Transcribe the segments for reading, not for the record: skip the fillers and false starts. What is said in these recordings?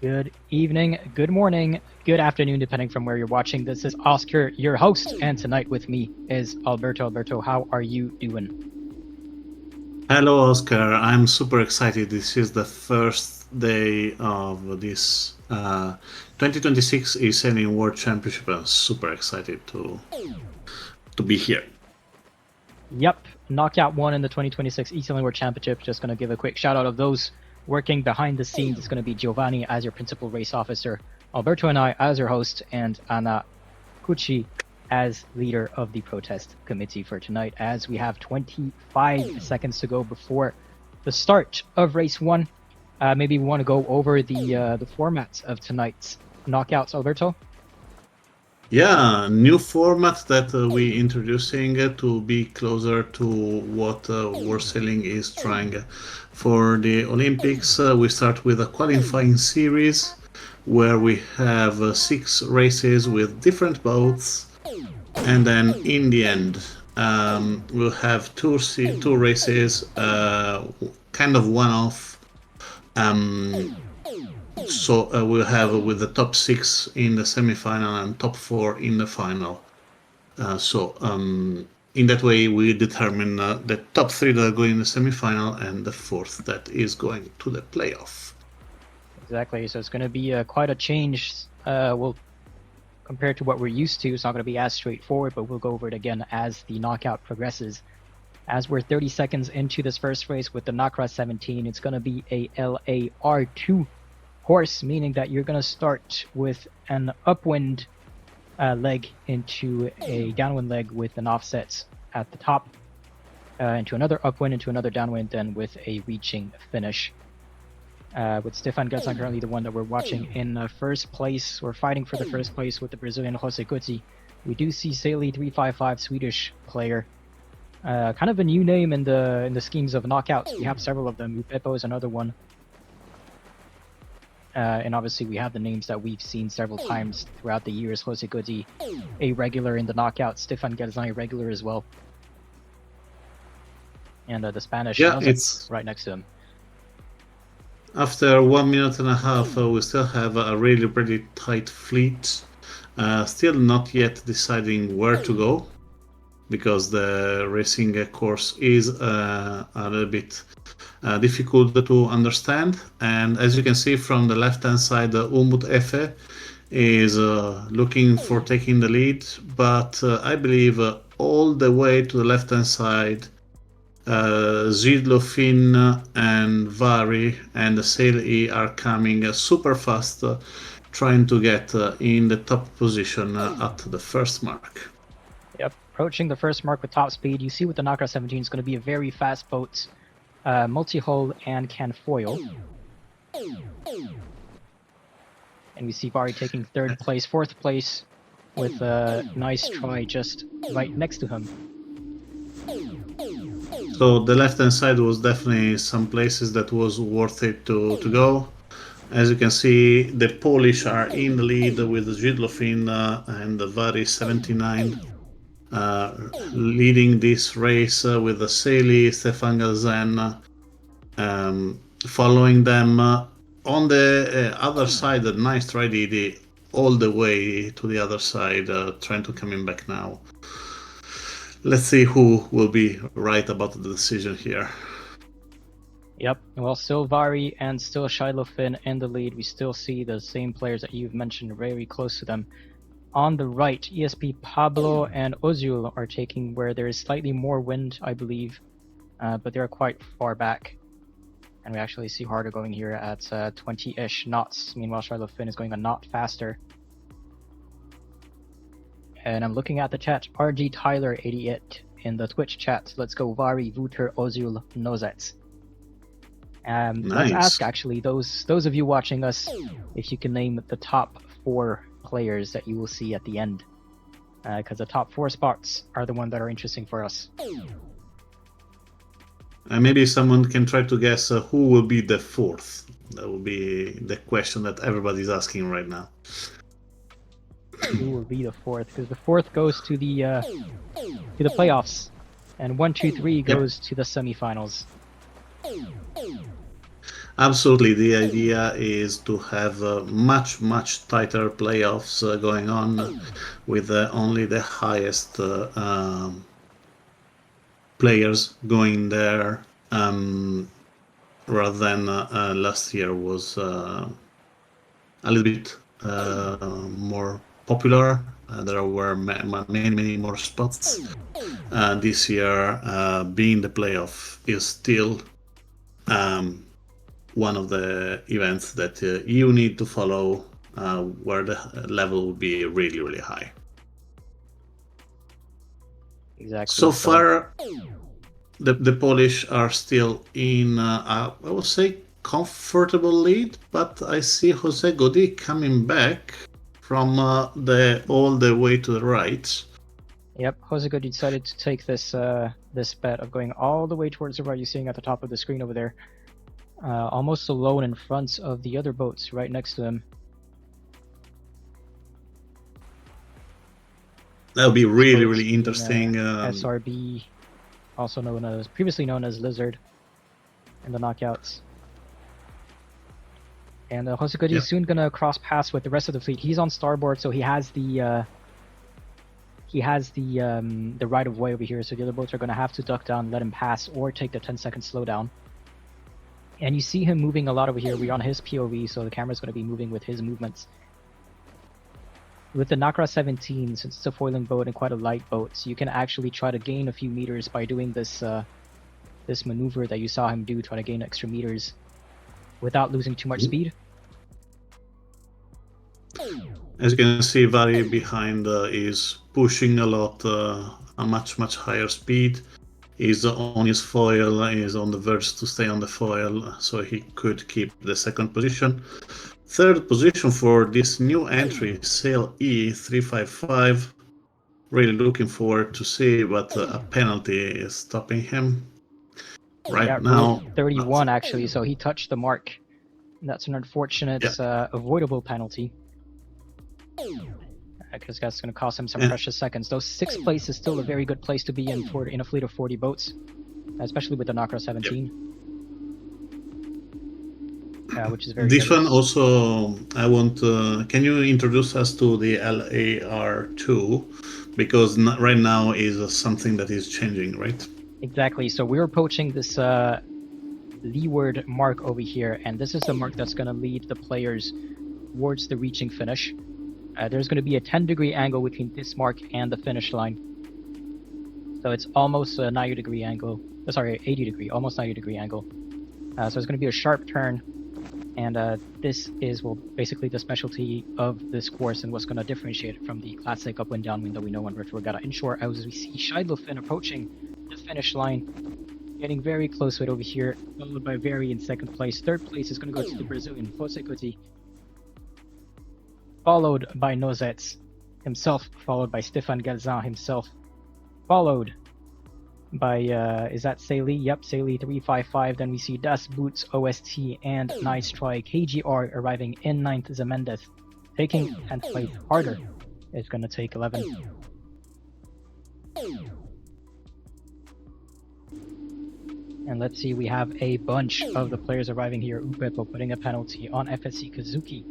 Good evening, good morning, good afternoon, depending from where you're watching. This is Oscar, your host, and tonight with me is Alberto. Alberto, how are you doing? Hello, Oscar. I'm super excited. This is the first day of this 2026 eSailing World Championship. I'm super excited to be here. Yep, knockout one in the 2026 eSailing World Championship. Just going to give a quick shout out of those working behind the scenes. It's going to be Giovanni as your principal race officer, Alberto and I as your host, and Anna Cucci as leader of the protest committee for tonight, as we have 25 seconds to go before the start of race one. Maybe we want to go over the formats of tonight's knockouts, Alberto. Yeah, new format that we introducing to be closer to what World Sailing is trying for the Olympics. We start with a qualifying series where we have 6 races with different boats, and then in the end we'll have two races, kind of one-off. So we'll have with the top 6 in the semifinal and top 4 in the final. In that way, we determine the top 3 that are going in the semifinal and the 4th that is going to the playoff. Exactly. So it's going to be quite a change. Compared to what we're used to, it's not going to be as straightforward, but we'll go over it again as the knockout progresses. As we're 30 seconds into this first race with the Nakra 17, it's going to be a LAR2 horse, meaning that you're going to start with an upwind leg into a downwind leg with an offset at the top, into another upwind, into another downwind, then with a reaching finish. With Stefan Gertzon currently the one that we're watching in first place, or fighting for the first place with the Brazilian Jose Guti. We do see Saley 355, Swedish player. Kind of a new name in the schemes of knockouts. We have several of them. Upepo is another one. And obviously we have the names that we've seen several times throughout the years. Jose Guti, a regular in the knockouts. Stefan Gertzon, a regular as well. And the Spanish, it's right next to him. After 1 minute and a half, we still have a really tight fleet. Still not yet deciding where to go, because the racing course is a little bit difficult to understand. And as you can see from the left-hand side, Umut Efe is looking for taking the lead, but I believe all the way to the left-hand side, Zidlofin and Vari and Sail-E are coming super fast, trying to get in the top position at the first mark. Yep, approaching the first mark with top speed. You see with the Nakra 17 is going to be a very fast boat, multi-hull and can foil. And we see Vari taking third place, fourth place with a nice try just right next to him. So the left-hand side was definitely some places that was worth it to go. As you can see, the Polish are in the lead with Zidlofin and Vari 79 leading this race with the Saley, Stefan Galzen following them. On the other side, a nice try Didi all the way to the other side, trying to come in back now. Let's see who will be right about the decision here. Yep, well, still Vari and still Shiloh-Finn in the lead. We still see the same players that you've mentioned very close to them. On the right, ESP Pablo and Ozul are taking where there is slightly more wind, I believe, but they're quite far back. And we actually see Harder going here at 20-ish knots. Meanwhile, Shiloh-Finn is going a knot faster. And I'm looking at the chat, RG Tyler 88 in the Twitch chat. Let's go Vari, Vuter, Ozul, Nozets. Nice. Let's ask actually those of you watching us if you can name the top 4 players that you will see at the end, because the top 4 spots are the ones that are interesting for us. Maybe someone can try to guess who will be the 4th. That will be the question that everybody's asking right now. Who will be the 4th? Because the 4th goes to the playoffs, and 1, 2, 3 goes to the semifinals. Absolutely, the idea is to have much tighter playoffs going on with only the highest players going there, rather than last year was a little bit more popular. There were many more spots. This year, being the playoff is still one of the events that you need to follow, where the level will be really high. Exactly. So far, the Polish are still in, I would say, comfortable lead, but I see Jose Godi coming back from all the way to the right. Yep, Jose Godi decided to take this this bet of going all the way towards the right. You're seeing at the top of the screen over there, almost alone in front of the other boats right next to him. That'll be really interesting. SRB, also previously known as Lizard, in the knockouts. And Jose Godi is soon gonna cross paths with the rest of the fleet. He's on starboard, so he has the right of way over here. So the other boats are gonna have to duck down, let him pass, or take the 10-second slowdown. And you see him moving a lot over here. We're on his POV, so the camera's gonna be moving with his movements. With the Nakra 17, since it's a foiling boat and quite a light boat, so you can actually try to gain a few meters by doing this this maneuver that you saw him do, try to gain extra meters without losing too much speed. As you can see, Vari behind is pushing a lot, a much higher speed. He's on his foil, he's on the verge to stay on the foil, so he could keep the second position. Third position for this new entry, Sail E355. Really looking forward to see, but a penalty is stopping him right now. 31 actually, so he touched the mark. That's an unfortunate, avoidable penalty. Because that's going to cost him some precious seconds. Though 6th place is still a very good place to be in a fleet of 40 boats, especially with the Nakra 17. Which is very this good. One also, I want, can you introduce us to the LAR2? Because right now is something that is changing, right? Exactly, so we're approaching this leeward mark over here, and this is the mark that's going to lead the players towards the reaching finish. There's going to be a 10-degree angle between this mark and the finish line. So it's almost a 90-degree angle. Sorry, 80-degree, almost 90-degree angle. So it's going to be a sharp turn. And this is, well, basically the specialty of this course and what's going to differentiate it from the classic upwind downwind that we know on Virtual Regatta Inshore. As we see Scheidlefin approaching the finish line, getting very close to it over here, followed by Very in 2nd place. 3rd place is going to go to the Brazilian Jose Godi, followed by Nozets himself, followed by Stefan Galzin himself, followed by, is that Saili? Yep, Saili 355. Then we see Das Boots, OST, and Nice Try KGR arriving in 9th. Zemendez taking 10th place. Harder is going to take 11th. And let's see, we have a bunch of the players arriving here. Upepo putting a penalty on FSC Kazuki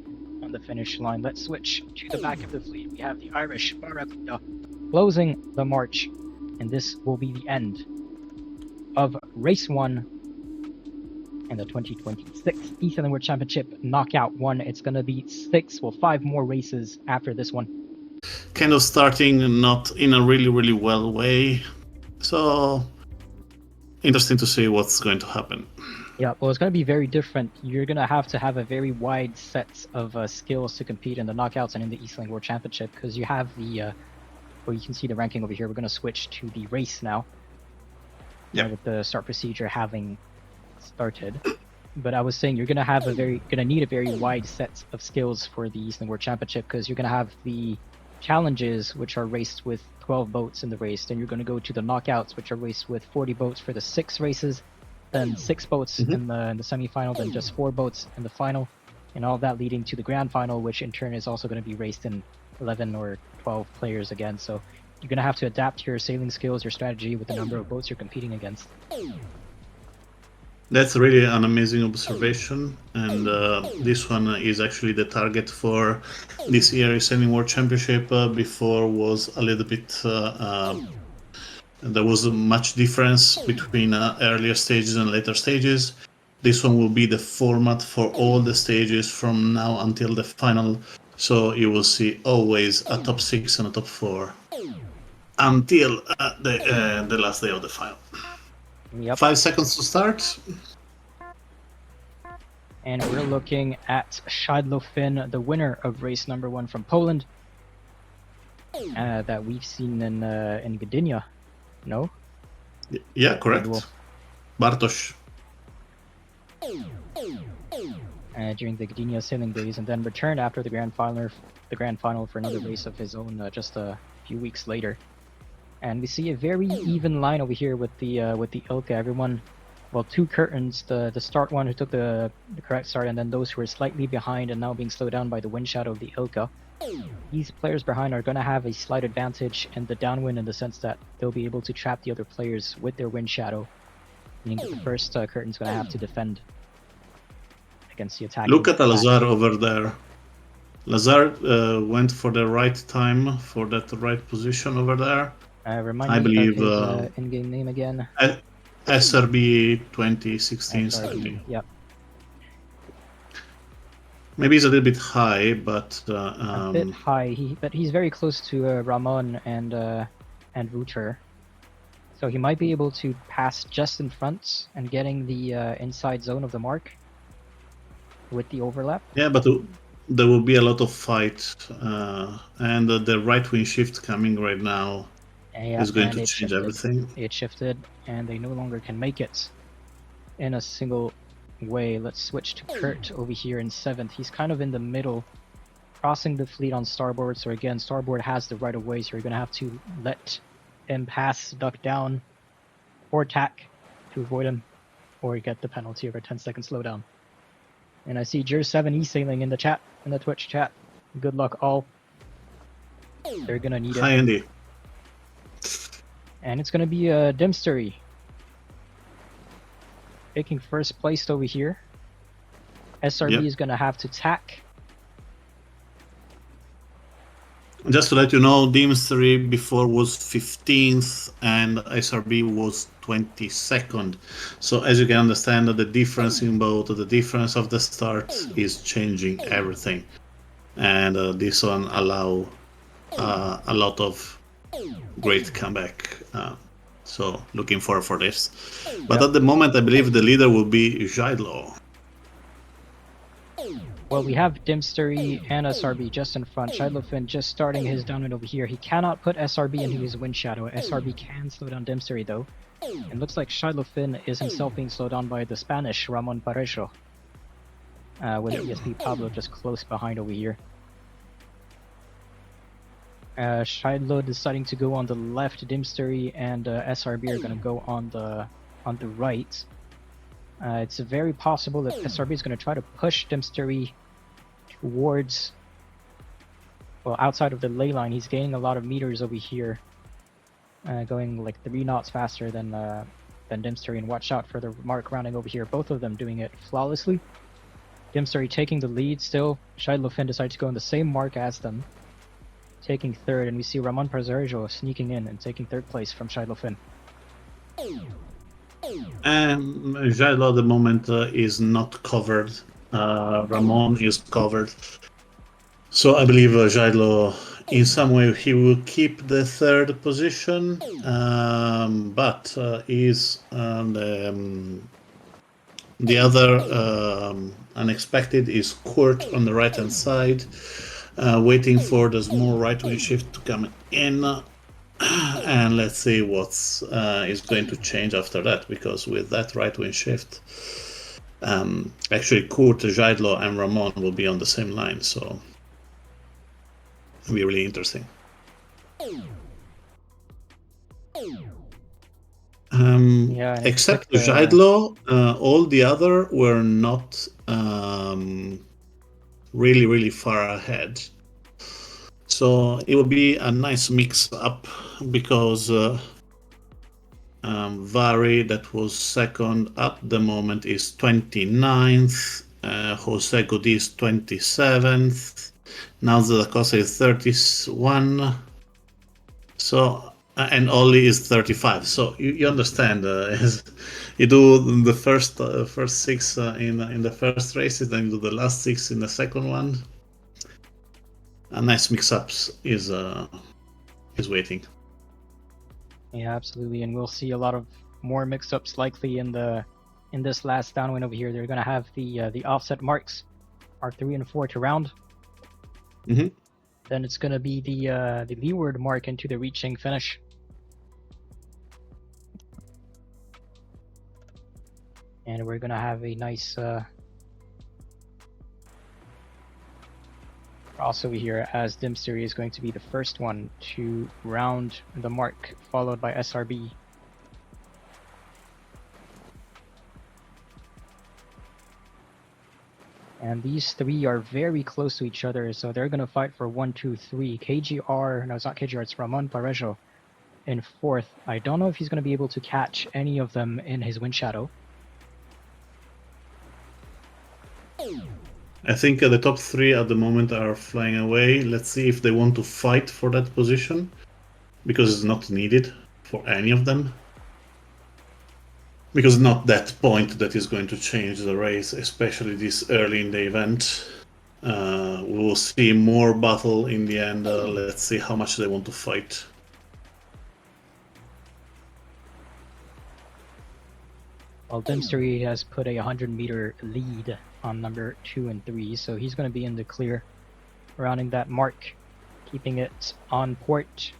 on the finish line. Let's switch to the back of the fleet. We have the Irish Barracuda closing the march. And this will be the end of Race 1 in the 2026 eSailing World Championship Knockout 1. It's going to be 5 more races after this one. Kind of starting not in a really well way. So, interesting to see what's going to happen. Yeah, well, it's going to be very different. You're going to have a very wide set of skills to compete in the knockouts and in the eSailing World Championship, because you have the... well, you can see the ranking over here. We're going to switch to the race now. Yeah. With the start procedure having started. But I was saying you're going to need a very wide set of skills for the eSailing World Championship, because you're going to have the challenges, which are raced with 12 boats in the race. Then you're going to go to the knockouts, which are raced with 40 boats for the 6 races. Then 6 boats in the semifinal. Then just 4 boats in the final. And all that leading to the grand final, which in turn is also going to be raced in 11 or 12 players again. So you're going to have to adapt your sailing skills, your strategy with the number of boats you're competing against. That's really an amazing observation, and this one is actually the target for this year eSailing World Championship. Before was a little bit there was much difference between earlier stages and later stages. This one will be the format for all the stages from now until the final. So you will see always a top 6 and a top 4 until the last day of the final. Yep. 5 seconds to start. And we're looking at Shidlo Finn, the winner of race number 1 from Poland, that we've seen in Gdynia. No? Yeah, correct. Cool. Bartosz. During the Gdynia sailing days, and then returned after the grand final for another race of his own just a few weeks later. And we see a very even line over here with the Ilka. Everyone, well, 2 curtains, the start one who took the correct start, and then those who are slightly behind and now being slowed down by the wind shadow of the Ilka. These players behind are going to have a slight advantage in the downwind in the sense that they'll be able to trap the other players with their wind shadow, meaning that the first curtain's going to have to defend against the attack. Look at Lazar over there. Lazar went for the right time, for that right position over there. Remind me of his in-game name again. SRB 2016. SRB, yep. Maybe he's a little bit high, but a bit high. But he's very close to Ramon and Wouter, so he might be able to pass just in front and getting the inside zone of the mark with the overlap. Yeah, but there will be a lot of fight, and the right wing shift coming right now is going to change everything. It shifted, and they no longer can make it in a single way. Let's switch to Kurt over here in 7th. He's kind of in the middle, crossing the fleet on starboard. So again, starboard has the right of way, so you're going to have to let him pass, duck down, or tack to avoid him, or get the penalty of a 10-second slowdown. And I see Jer7 eSailing in the chat, in the Twitch chat. Good luck all. They're going to need it. Hi, Andy. And it's going to be Dimstery taking first place over here. SRB is going to have to tack. Just to let you know, Dimstery before was 15th and SRB was 22nd. So as you can understand, the difference in both, the difference of the start is changing everything. And this one allow a lot of great comeback. So looking forward for this. But at the moment, I believe the leader will be Jaidlo. Well, we have Dimstery and SRB just in front. Jaidlo Finn just starting his downwind over here. He cannot put SRB into his wind shadow. SRB can slow down Dimstery though. And looks like Jaidlo Finn is himself being slowed down by the Spanish Ramon Parejo. With ESP Pablo just close behind over here. Jaidlo deciding to go on the left. Dimstery and SRB are going to go on the right. It's very possible that SRB is going to try to push Dimstery towards, well, outside of the ley line. He's gaining a lot of meters over here, going like 3 knots faster than Dimstery. And watch out for the mark rounding over here. Both of them doing it flawlessly. Dimstery taking the lead still. Jaidlo Finn decides to go on the same mark as them, taking 3rd, and we see Ramon Parejo sneaking in and taking 3rd place from Jaidlo Finn. And Jaidlo at the moment is not covered. Ramon is covered. So I believe Jaidlo, in some way, he will keep the 3rd position, but is the other unexpected is Kurt on the right hand side, waiting for the small right wing shift to come in. And let's see what's is going to change after that, because with that right wing shift, actually Kurt, Jaidlo and Ramon will be on the same line, so it'll be really interesting. Except Jaidlo, all the other were not really far ahead. So it will be a nice mix up, because Vari, that was second at the moment, is 29th. Jose Godi is 27th. Nalza da Costa is 31. So, and Ollie is 35. So you understand, you do the first 6 in the first races, then you do the last 6 in the second one. A nice mix-ups is waiting. Yeah, absolutely, and we'll see a lot of more mix-ups likely in this last downwind over here. They're going to have the offset marks, mark 3 and 4 to round. Mm-hmm. Then it's going to be the leeward mark into the reaching finish. And we're going to have a nice crossover here, as Dimster is going to be the first one to round the mark, followed by SRB. And these three are very close to each other, so they're going to fight for 1, 2, 3. KGR, no, it's not KGR, it's Ramon Parejo in 4th. I don't know if he's going to be able to catch any of them in his wind shadow. I think the top 3 at the moment are flying away. Let's see if they want to fight for that position, because it's not needed for any of them. Because not that point that is going to change the race, especially this early in the event. We will see more battle in the end. Let's see how much they want to fight. Well, Dimster has put a 100-meter lead on number 2 and 3, so he's going to be in the clear, rounding that mark, keeping it on port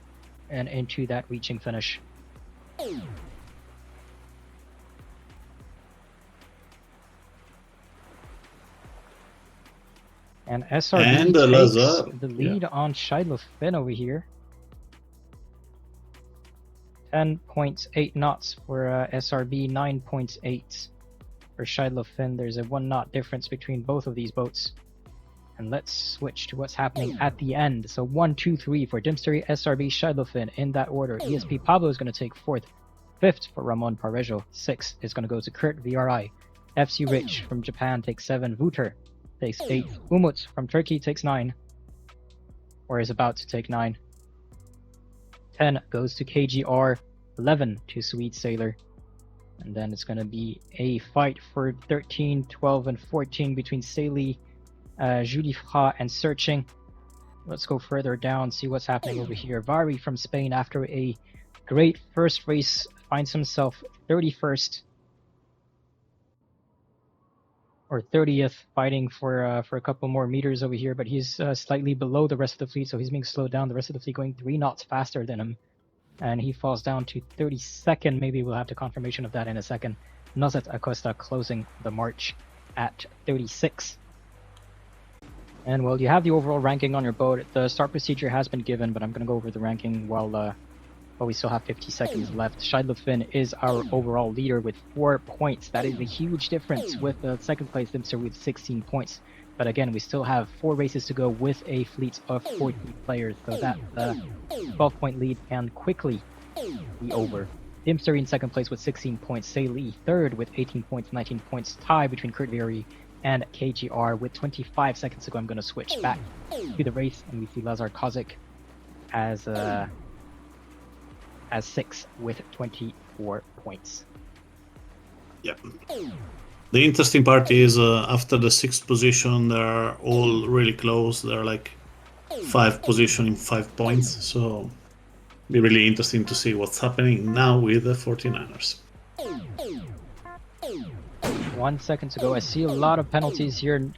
and into that reaching finish. And SRB And takes Lazar, the lead on Shiloh Finn over here. 10.8 knots for SRB, 9.8 for Shiloh Finn. There's a 1 knot difference between both of these boats. And let's switch to what's happening at the end. So 1, 2, 3 for Dimster, SRB, Shiloh Finn in that order. ESP Pablo is going to take 4th. 5th for Ramon Parejo. 6th is going to go to Kurt VRI. FC Rich from Japan takes 7. Wouter takes 8. Umut from Turkey takes 9. Or is about to take 9. 10 goes to KGR. 11 to Sweet Sailor. And then it's going to be a fight for 13, 12, and 14 between Sailey, Julie Fra, and Searching. Let's go further down, see what's happening over here. Vari from Spain, after a great first race, finds himself 31st or 30th, fighting for a couple more meters over here, but he's slightly below the rest of the fleet, so he's being slowed down. The rest of the fleet going 3 knots faster than him, and he falls down to 32nd. Maybe we'll have the confirmation of that in a second. Nazet Acosta closing the march at 36. And well, you have the overall ranking on your boat. The start procedure has been given, but I'm going to go over the ranking while we still have 50 seconds left. Shiloh Finn is our overall leader with 4 points. That is a huge difference with the second place Dimster with 16 points. But again, we still have 4 races to go with a fleet of 40 players, so that 12-point lead can quickly be over. Dimster in second place with 16 points. Sailey third with 18 points, 19 points. Tie between Kurt Vieri and KGR with 25 seconds to go. I'm going to switch back to the race, and we see Lazar Kozik as 6 with 24 points. Yep. The interesting part is after the 6th position, they're all really close. They're like 5 position in 5 points. So it'll be really interesting to see what's happening now with the 49ers. 1 second to go. I see a lot of penalties here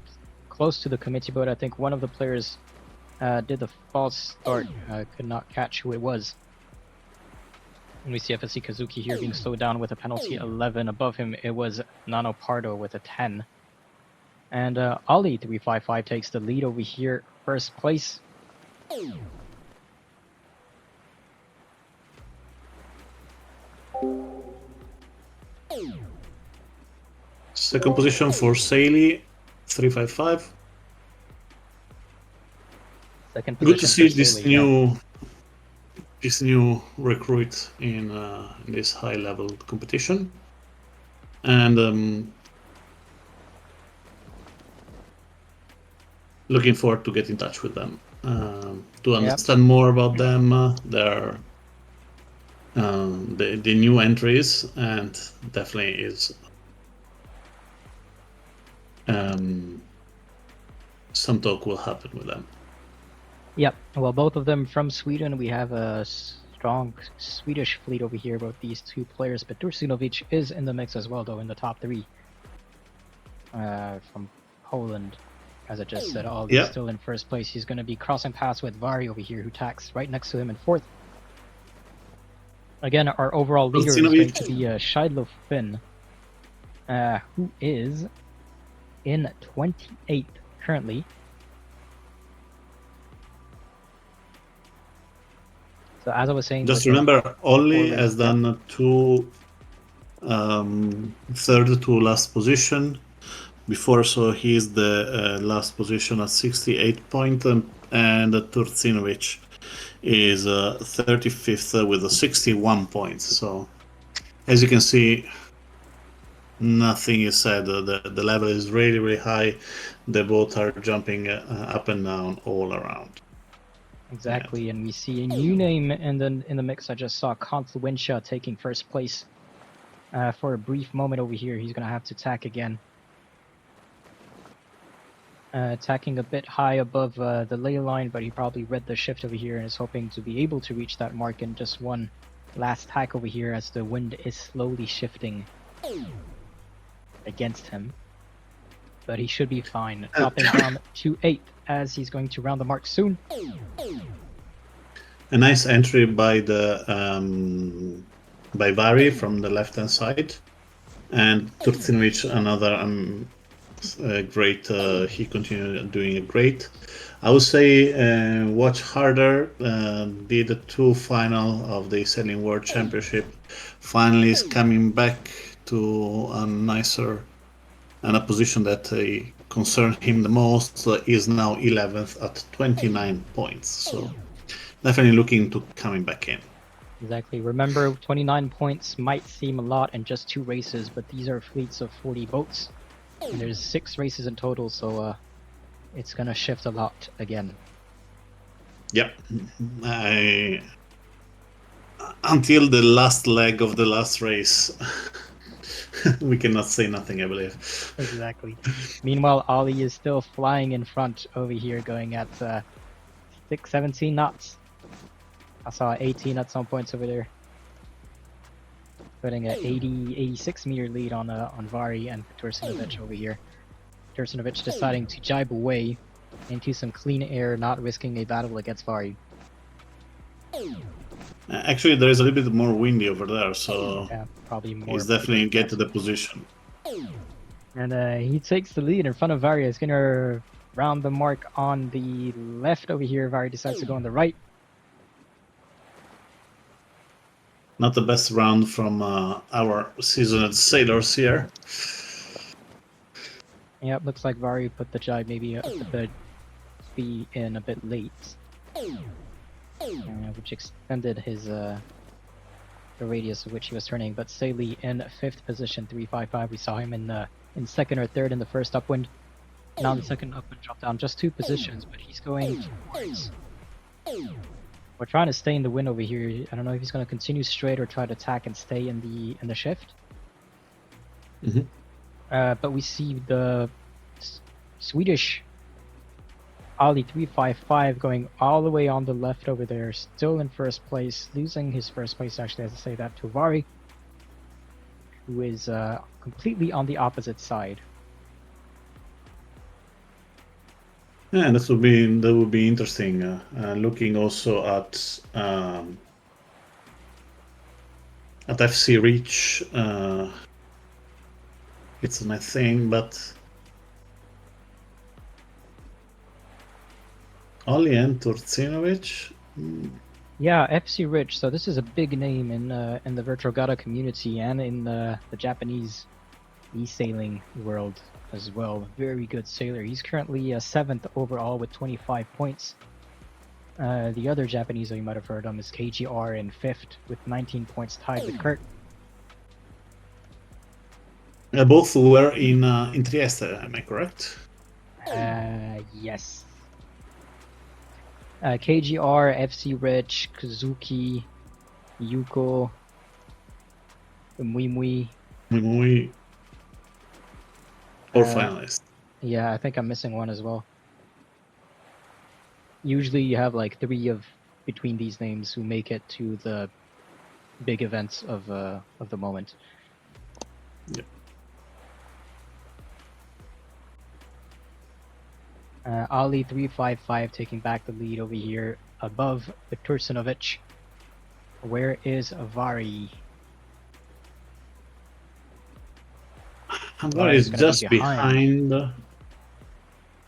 close to the committee boat. I think one of the players did the false start. Could not catch who it was. And we see FSC Kazuki here being slowed down with a penalty 11. Above him, it was Nano Pardo with a 10. And Ali 355 takes the lead over here, first place. Second position for Sailey, 355. Second Good to see for this Sailey, yeah. this new recruit in this high-level competition, and looking forward to get in touch with them to understand more about them, the new entries, and definitely is some talk will happen with them. Yep. Well, both of them from Sweden. We have a strong Swedish fleet over here, both these two players. But Turcinovic is in the mix as well, though, in the top three. From Poland, as I just said, Ollie's still in first place. He's going to be crossing paths with Vari over here, who tacks right next to him in fourth. Again, our overall leader is going to be Shidlow Finn, who is in 28th currently. So as I was saying, just remember, Ollie has done two third to last position before, so he's the last position at 68 points, and Turcinovic is 35th with 61 points. So as you can see, nothing is said. The level is really, really high. The both are jumping up and down all around. Exactly, and we see a new name in the mix. I just saw Confluentia taking first place for a brief moment over here. He's going to have to tack again. Tacking a bit high above the ley line, but he probably read the shift over here and is hoping to be able to reach that mark in just one last tack over here as the wind is slowly shifting against him. But he should be fine. Dropping down to 8th as he's going to round the mark soon. A nice entry by the by Vari from the left-hand side, and Turcinovic another great. He continued doing a great. I would say watch harder. The two final of the eSailing World Championship finally is coming back to a nicer and a position that concerned him the most. Is now 11th at 29 points. So definitely looking to coming back in. Exactly. Remember, 29 points might seem a lot in just 2 races, but these are fleets of 40 boats. And there's 6 races in total, so it's gonna shift a lot again. Yep. Until the last leg of the last race, we cannot say nothing, I believe. Exactly. Meanwhile, Ollie is still flying in front over here, going at 17 knots. I saw 18 at some points over there. Putting an 86 meter lead on Vari and Turcinovic over here. Turcinovic deciding to jibe away into some clean air, not risking a battle against Vari. Actually, there is a little bit more windy over there, so yeah, probably more. He's definitely get to the position. And he takes the lead in front of Vari. He's gonna round the mark on the left over here. Vari decides to go on the right. Not the best round from our seasoned sailors here. Yeah, it looks like Vari put the jibe maybe a bit in a bit late, which extended his the radius of which he was turning. But Saley in 5th position, 355. We saw him in 2nd or 3rd in the first upwind. Now in the second upwind, dropped down just 2 positions, but he's going towards. We're trying to stay in the wind over here. I don't know if he's going to continue straight or try to attack and stay in the shift. Mm-hmm. But we see the Swedish Ollie 355 going all the way on the left over there, still in first place, losing his first place actually, as I say that, to Vari, who is completely on the opposite side. Yeah, that would be interesting. Looking also at FC Reach. It's my thing, but Ollie and Turcinovic. Yeah, FC Rich. So this is a big name in the Virtual Regatta community and in the Japanese eSailing world as well. Very good sailor. He's currently 7th overall with 25 points. The other Japanese that you might have heard of is KGR in 5th with 19 points, tied with Kurt. Both were in Trieste, am I correct? Yes. KGR, FC Rich, Kazuki, Yuko, Mui. Or finalists. Yeah, I think I'm missing one as well. Usually you have like 3 of between these names who make it to the big events of the moment. Yep. Ali 355 taking back the lead over here above Tursunovic. Where is Vari? Vari is just behind.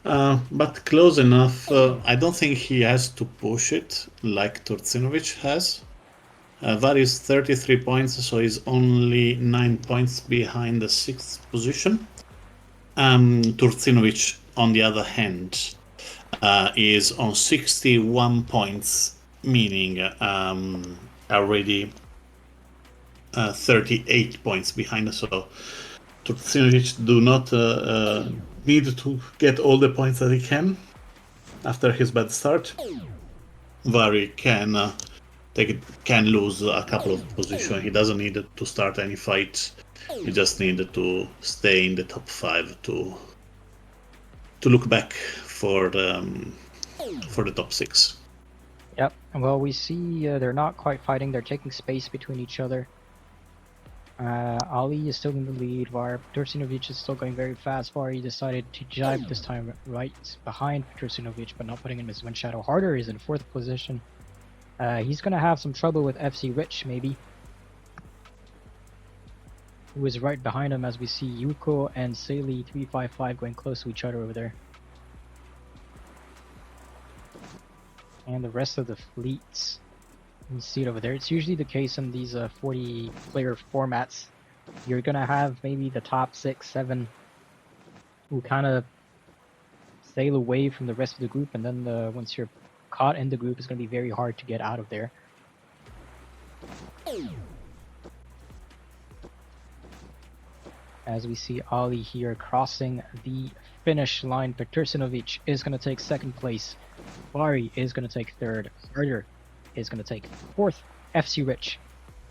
But close enough. I don't think he has to push it like Turcinovic has. Vari is 33 points, so he's only 9 points behind the 6th position. Turcinovic, on the other hand, is on 61 points, meaning already 38 points behind. So Turcinovic do not need to get all the points that he can after his bad start. Vari can lose a couple of positions. He doesn't need to start any fight. He just needed to stay in the top 5 to look back for the top 6. Yep. Well, we see they're not quite fighting. They're taking space between each other. Ali is still in the lead. Turcinovic is still going very fast. Vari decided to jibe this time right behind Turcinovic, but not putting him in his wind shadow. Harder is in 4th position. He's going to have some trouble with FC Rich, maybe. Who is right behind him as we see Yuko and Seili 355 going close to each other over there. And the rest of the fleets. You see it over there. It's usually the case in these 40-player formats. You're going to have maybe the top 6, 7 who kind of sail away from the rest of the group, and then once you're caught in the group, it's going to be very hard to get out of there. As we see Ali here crossing the finish line, Turcinovic is going to take 2nd place. Vari is going to take 3rd. Harder is going to take 4th. FC Rich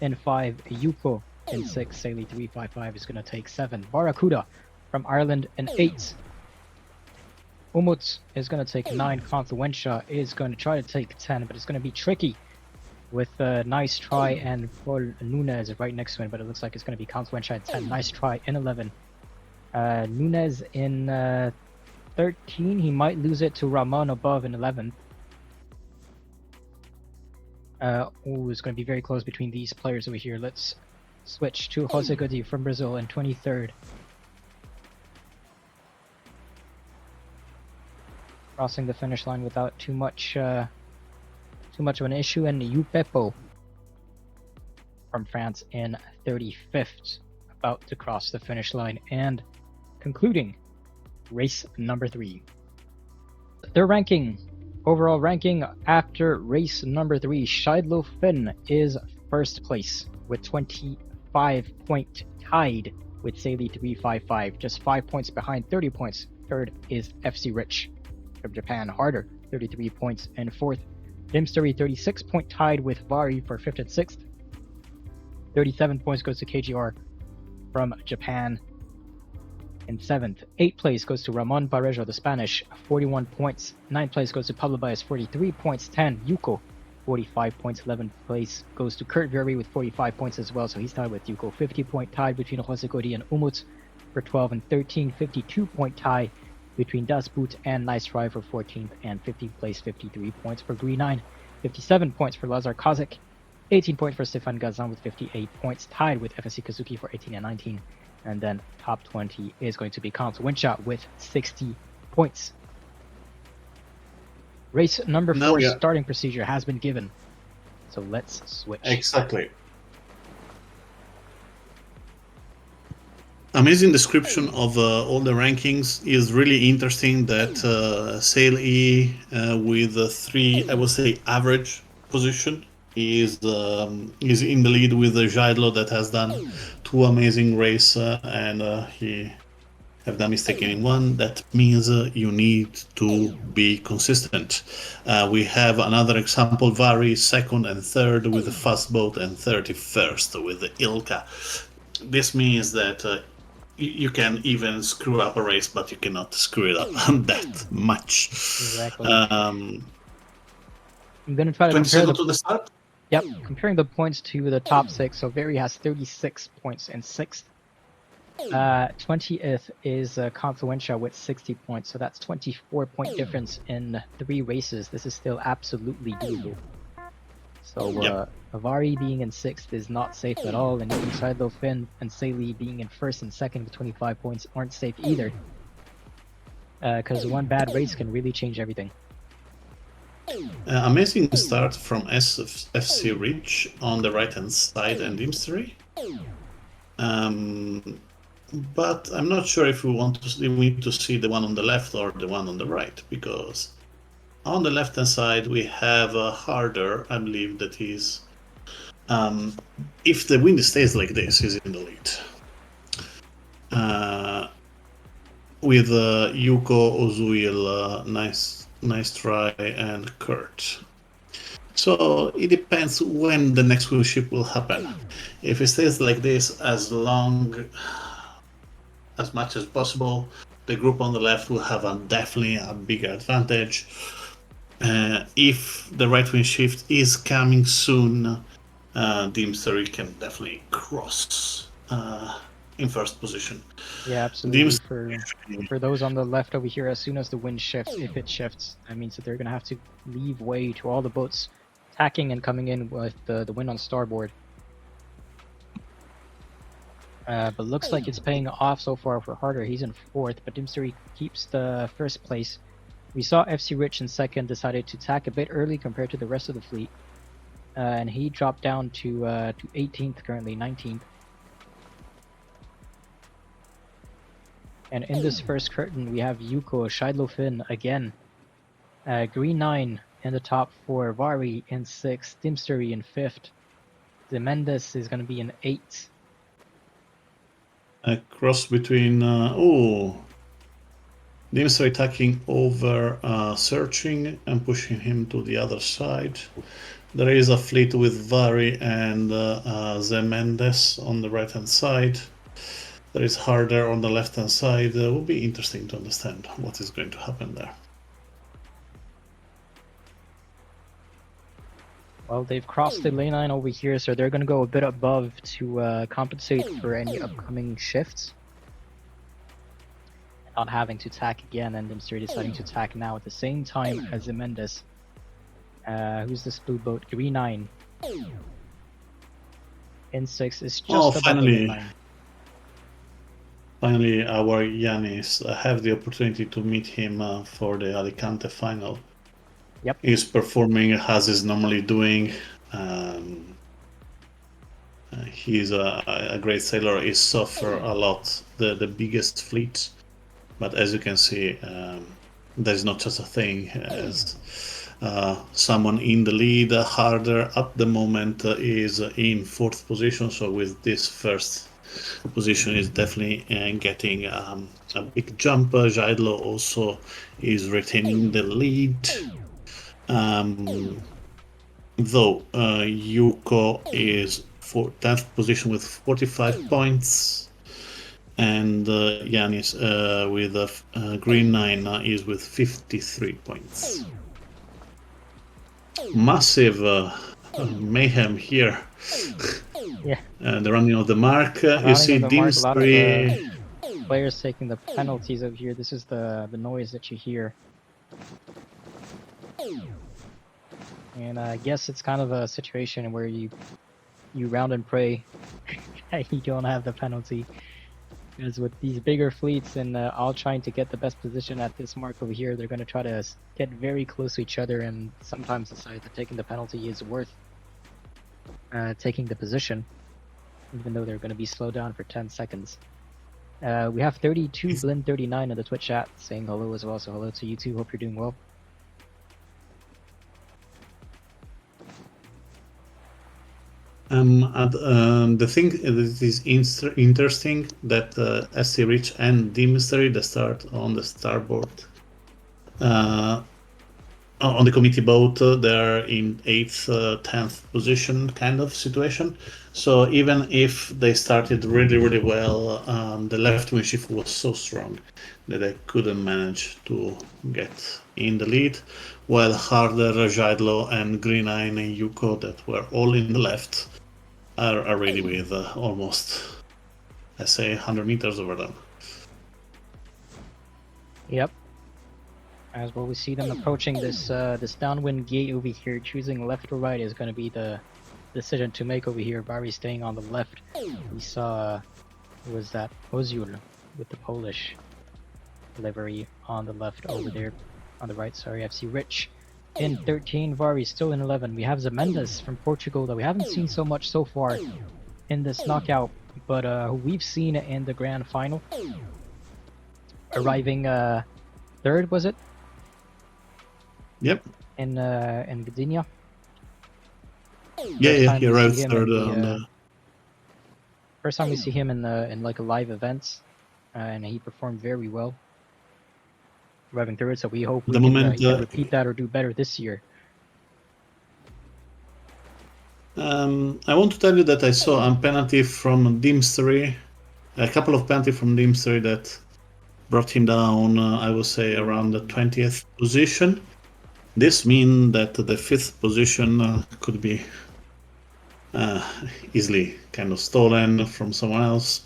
in 5. Yuko in 6. Seili 355 is going to take 7. Barracuda from Ireland in 8. Umut is going to take 9. Confluentia is going to try to take 10, but it's going to be tricky with Nice Try and Paul Nunez right next to him, but it looks like it's going to be Confluentia at 10. Nice Try in 11. Nunez in 13. He might lose it to Ramon above in 11th. It's going to be very close between these players over here. Let's switch to Jose Godi from Brazil in 23rd. Crossing the finish line without too much of an issue, and Yupepo from France in 35th, about to cross the finish line and concluding race number 3. Their overall ranking after race number 3, Scheidlo Finn is 1st place with 25 point tied with Seili 355, just 5 points behind, 30 points. 3rd is FC Rich from Japan. Harder, 33 points, and 4th. Dimstery 36 point tied with Vari for 5th and 6th. 37 points goes to KGR from Japan in 7th. 8th place goes to Ramon Parejo, the Spanish, 41 points. 9th place goes to Pablo Baez, 43 points. 10, Yuko, 45 points. 11th place goes to Kurt Very with 45 points as well, so he's tied with Yuko. 50 point tie between Jose Godi and Umut for 12 and 13. 52 point tie between Das Boot and Nice Try for 14th and 15th place. 53 points for Green 9. 57 points for Lazar Kozik. 18 points for Stefan Gazan with 58 points, tied with FSC Kazuki for 18 and 19. And then top 20 is going to be Confluentia with 60 points. Race number 4 starting procedure has been given. So let's switch. Exactly. amazing description of all the rankings. Is really interesting that Sail E with three, I would say, average position is in the lead with Jaidlo that has done two amazing race and he have done mistake in one. That means you need to be consistent. We have another example: Vari second and third with the fast boat, and 31st with the Ilka. This means that you can even screw up a race, but you cannot screw it up that much. Exactly. I'm gonna try to 20 compare seconds to the start. Yep, comparing the points to the top six. So Very has 36 points in sixth. 20th is Confluentia with 60 points. So that's 24-point difference in 3 races. This is still absolutely doable. So Avari being in sixth is not safe at all, and even Shiloh Finn and Saili being in first and second with 25 points aren't safe either. Because one bad race can really change everything. Amazing start from SFC Reach on the right hand side and Imstery. But I'm not sure if we need to see the one on the left or the one on the right, because on the left hand side we have a Harder, I believe that is, if the wind stays like this, is in the lead. With Yuko, Ozuil, nice try, and Kurt. So it depends when the next wheel ship will happen. If it stays like this as much as possible, the group on the left will have definitely a bigger advantage. If the right wing shift is coming soon, Dimsary can definitely cross in first position. Yeah, absolutely. For those on the left over here, as soon as the wind shifts, if it shifts, that means that they're going to have to leave way to all the boats tacking and coming in with the wind on starboard. But looks like it's paying off so far for Harder. He's in fourth, but Dimsary keeps the first place. We saw FC Rich in second decided to tack a bit early compared to the rest of the fleet. And he dropped down to 18th currently, 19th. And in this first curtain, we have Yuko, Shiloh Finn again. Green 9 in the top 4, Vari in 6th, Dimsary in 5th. The Mendes is going to be in 8th. A cross between Dimsary attacking over Searching and pushing him to the other side. There is a fleet with Vari and Zemendes on the right hand side. There is Harder on the left hand side. It will be interesting to understand what is going to happen there. Well, they've crossed the lane line over here, so they're going to go a bit above to compensate for any upcoming shifts. Not having to tack again, and Dimsary deciding to tack now at the same time as Zemendes. Who's this blue boat? Green 9. In 6 is just above the lane line. Finally, our Yanis have the opportunity to meet him for the Alicante final. Yep. He's performing as he's normally doing. He's a great sailor. He suffers a lot, the biggest fleet. But as you can see, there's not just a thing as someone in the lead. Harder at the moment is in 4th position, so with this first position is definitely getting a big jump. Jaidlo also is retaining the lead. Though Yuko is 10th position with 45 points, and Yanis with Green 9 is with 53 points. Massive mayhem here. Yeah. The running of the mark. You see Dimsary. Players taking the penalties over here. This is the noise that you hear. And I guess it's kind of a situation where you round and pray that you don't have the penalty. Because with these bigger fleets and all trying to get the best position at this mark over here, they're going to try to get very close to each other and sometimes decide that taking the penalty is worth taking the position, even though they're going to be slowed down for 10 seconds. We have 32 Blend 39 in the Twitch chat saying hello as well. So hello to you too. Hope you're doing well. The thing that is interesting that SC Rich and D Mystery they start on the starboard. On the committee boat, they're in 8th, 10th position kind of situation. So even if they started really, really well, the left wing shift was so strong that they couldn't manage to get in the lead. While Harder, Jaidlo, and Green Eye and Yuko, that were all in the left, are ready with almost, I say, 100 meters over them. Yep. As well, we see them approaching this this downwind gate over here. Choosing left or right is going to be the decision to make over here. Barry staying on the left. We saw, who was that? Ozul with the Polish livery on the left over there. On the right, sorry. FC Rich in 13. Vari still in 11. We have Zemendes from Portugal that we haven't seen so much so far in this knockout, but who we've seen in the grand final. Arriving third, was it? Yep. In Gdynia. Yeah, he arrived third on the... First time we see him in like a live events, and he performed very well. Arriving third, so we hope we can repeat that or do better this year. I want to tell you that I saw a penalty from Dimstery, a couple of penalties from Dimstery that brought him down, I would say, around the 20th position. This means that the 5th position could be easily kind of stolen from someone else.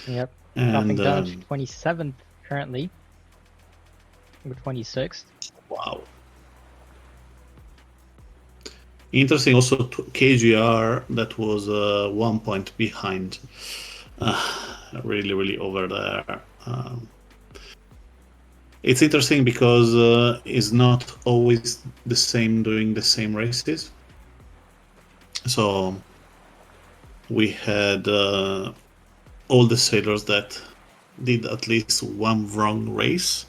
Yep. Dropping down to 27th currently. Or 26th. Wow. Interesting also KGR that was 1 point behind. Really over there. It's interesting because it's not always the same doing the same races. So we had all the sailors that did at least one wrong race.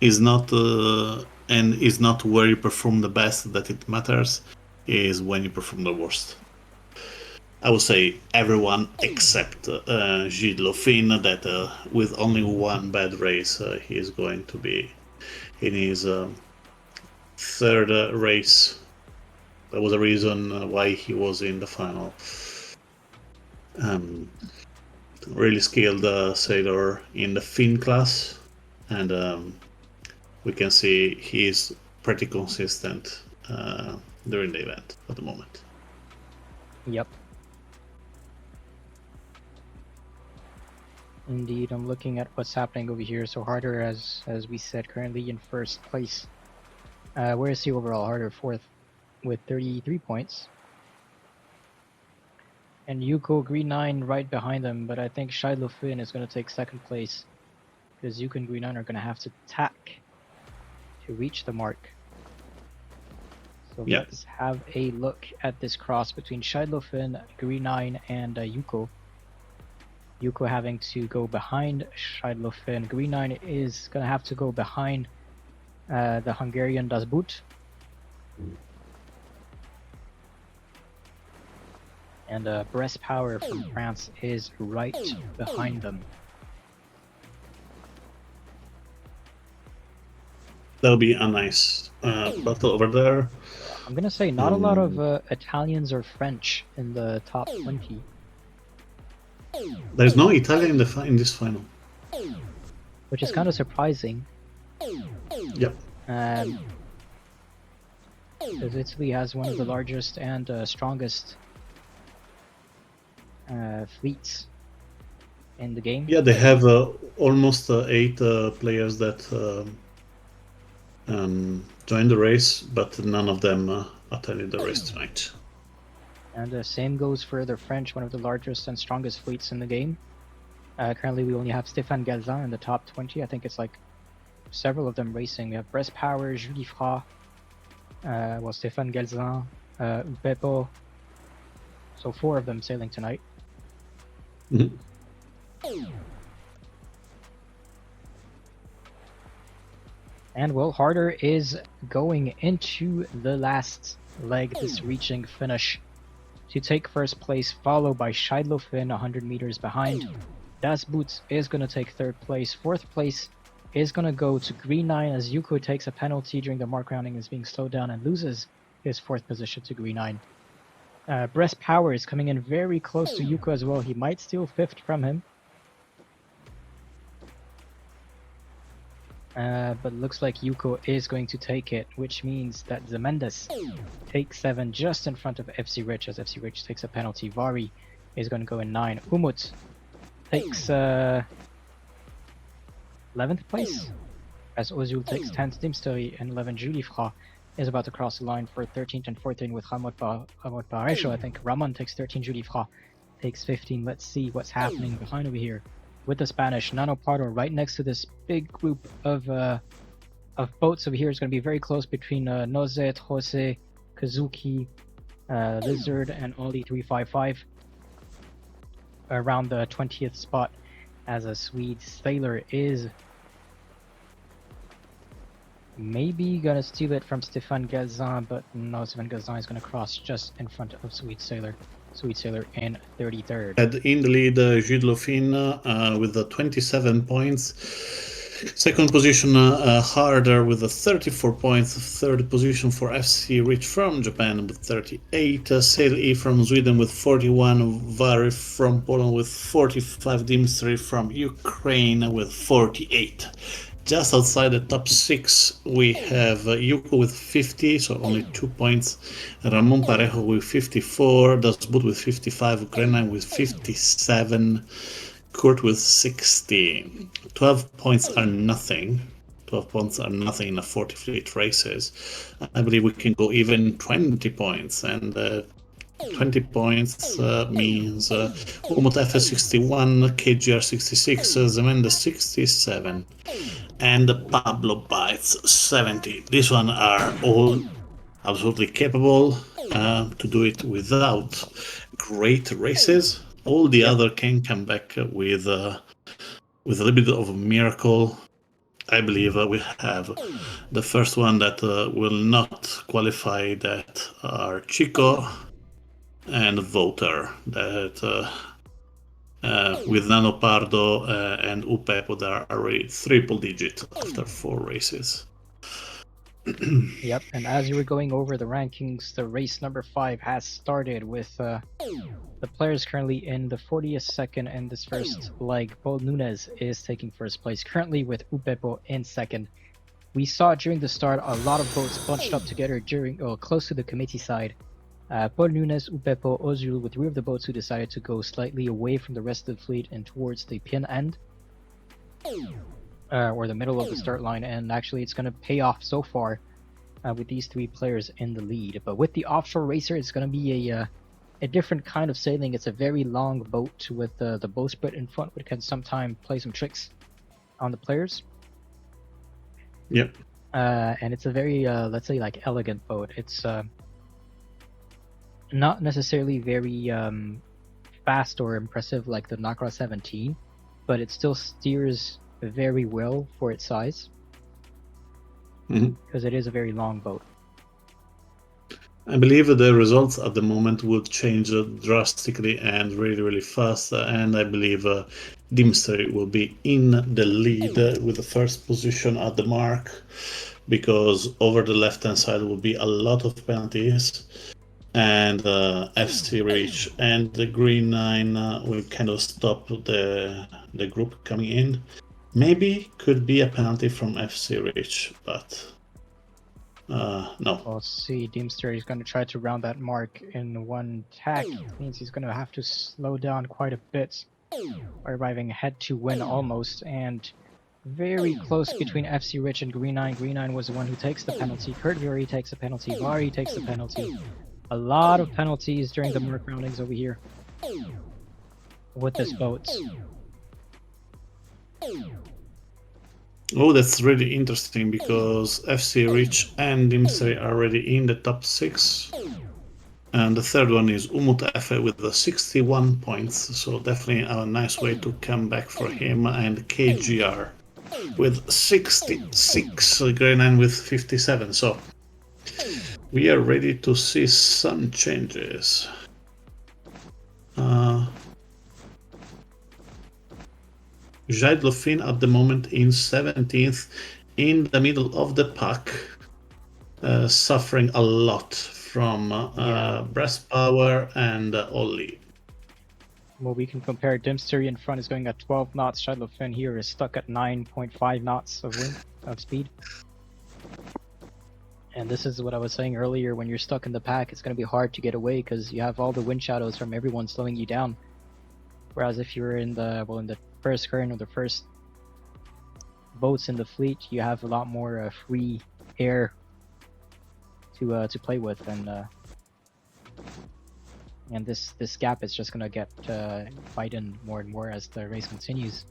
Is not and is not where you perform the best that it matters, is when you perform the worst. I would say everyone except Gilles Lofin, that with only one bad race, he is going to be in his third race. That was a reason why he was in the final. Really skilled sailor in the Finn class, and we can see he is pretty consistent during the event at the moment. Yep. Indeed, I'm looking at what's happening over here. So Harder, as we said, currently in first place. Where is he overall? Harder fourth with 33 points. And Yuko Green 9 right behind them, but I think Shiloh Finn is going to take second place because Yuko and Green 9 are going to have to tack to reach the mark. So let's have a look at this cross between Shiloh Finn, Green 9, and Yuko. Yuko having to go behind Shiloh Finn. Green 9 is going to have to go behind the Hungarian Das Boot. And Brest Power from France is right behind them. That'll be a nice battle over there. I'm gonna say not a lot of Italians or French in the top 20. There's no Italian in this final, which is kind of surprising. Yep. Because Italy has one of the largest and strongest fleets in the game. Yeah, they have almost 8 players that joined the race, but none of them attended the race tonight. And the same goes for the French, one of the largest and strongest fleets in the game. Currently, we only have Stéphane Galzin in the top 20. I think it's like several of them racing. We have Brest Power, Julie Fra, Stéphane Galzin, Upepo. So 4 of them sailing tonight. Mm-hmm. And well, Harder is going into the last leg, this reaching finish, to take first place, followed by Scheidlo Finn 100 meters behind. Das Boots is going to take third place. Fourth place is going to go to Green 9 as Yuko takes a penalty during the mark rounding, is being slowed down and loses his fourth position to Green 9. Breast Power is coming in very close to Yuko as well. He might steal fifth from him. But looks like Yuko is going to take it, which means that Zemendes takes 7 just in front of FC Rich as FC Rich takes a penalty. Vari is going to go in 9. Umut takes 11th place as Ozul takes 10th. Dimstory and 11. Julifra is about to cross the line for 13th and 14th with Ramot Parejo. I think Ramon takes 13. Julifra takes 15. Let's see what's happening behind over here with the Spanish. Nano Pardo right next to this big group of boats over here. Is going to be very close between Nozet, Jose, Kazuki, Lizard, and Ollie 355 around the 20th spot as a Swede Sailor is maybe going to steal it from Stefan Gazan, but no, Stefan Gazan is going to cross just in front of Swede Sailor. Swede Sailor in 33rd. And in the lead, Gilles Lofin with the 27 points. Second position, Harder with the 34 points. Third position for FC Rich from Japan with 38. Sail E from Sweden with 41. Vari from Poland with 45. Dimstry from Ukraine with 48. Just outside the top 6, we have Yuko with 50, so only 2 points. Ramon Parejo with 54, Dasbut with 55, Grena with 57, Kurt with 60. 12 points are nothing. 12 points are nothing in a 40 fleet races. I believe we can go even 20 points, and 20 points means Umut FS 61, KGR 66, Zemenda 67, and Pablo Bites 70. These one are all absolutely capable to do it without great races. All the other can come back with a little bit of a miracle. I believe we have the first one that will not qualify, that are Chico and Voter, that with Nano Pardo and Upepo, that are already triple digit after 4 races. Yep, and as you were going over the rankings, the race number 5 has started with the players currently in the 40th second in this first leg. Paul Nunez is taking first place, currently with Upepo in second. We saw during the start a lot of boats bunched up together close to the committee side. Paul Nunez, Upepo, Ozul, with 3 of the boats who decided to go slightly away from the rest of the fleet and towards the pin end. Or the middle of the start line, and actually it's going to pay off so far with these 3 players in the lead. But with the offshore racer, it's going to be a different kind of sailing. It's a very long boat with the bowsprit in front, which can sometimes play some tricks on the players. Yep. And it's a very, let's say, like elegant boat. It's not necessarily very fast or impressive like the Nakra 17, but it still steers very well for its size, because it is a very long boat. I believe that the results at the moment would change drastically and really, really fast, and I believe Dimster will be in the lead with the first position at the mark, because over the left-hand side will be a lot of penalties, and FC Reach and the Green 9 will kind of stop the group coming in. Maybe could be a penalty from FC Reach, but no. We'll see. Deemster is going to try to round that mark in one tack. It means he's going to have to slow down quite a bit, arriving head to win almost, and very close between FC Rich and Green 9. Green 9 was the one who takes the penalty. Kurt Vari takes the penalty. Vari takes the penalty. A lot of penalties during the mark roundings over here with this boat. Oh, that's really interesting, because FC Rich and Dimsey are already in the top 6. And the third one is Umut Efe with the 61 points, so definitely a nice way to come back for him, and KGR with 66, Grey 9 with 57. So we are ready to see some changes. Jade Lofin at the moment in 17th, in the middle of the pack, suffering a lot from breast power and Ollie. Well, we can compare Dimstery in front is going at 12 knots. Shadlow Finn here is stuck at 9.5 knots of wind of speed. And this is what I was saying earlier, when you're stuck in the pack, it's going to be hard to get away because you have all the wind shadows from everyone slowing you down. Whereas if you're in the first current or the first boats in the fleet, you have a lot more free air to play with, and this gap is just gonna get widened more and more as the race continues,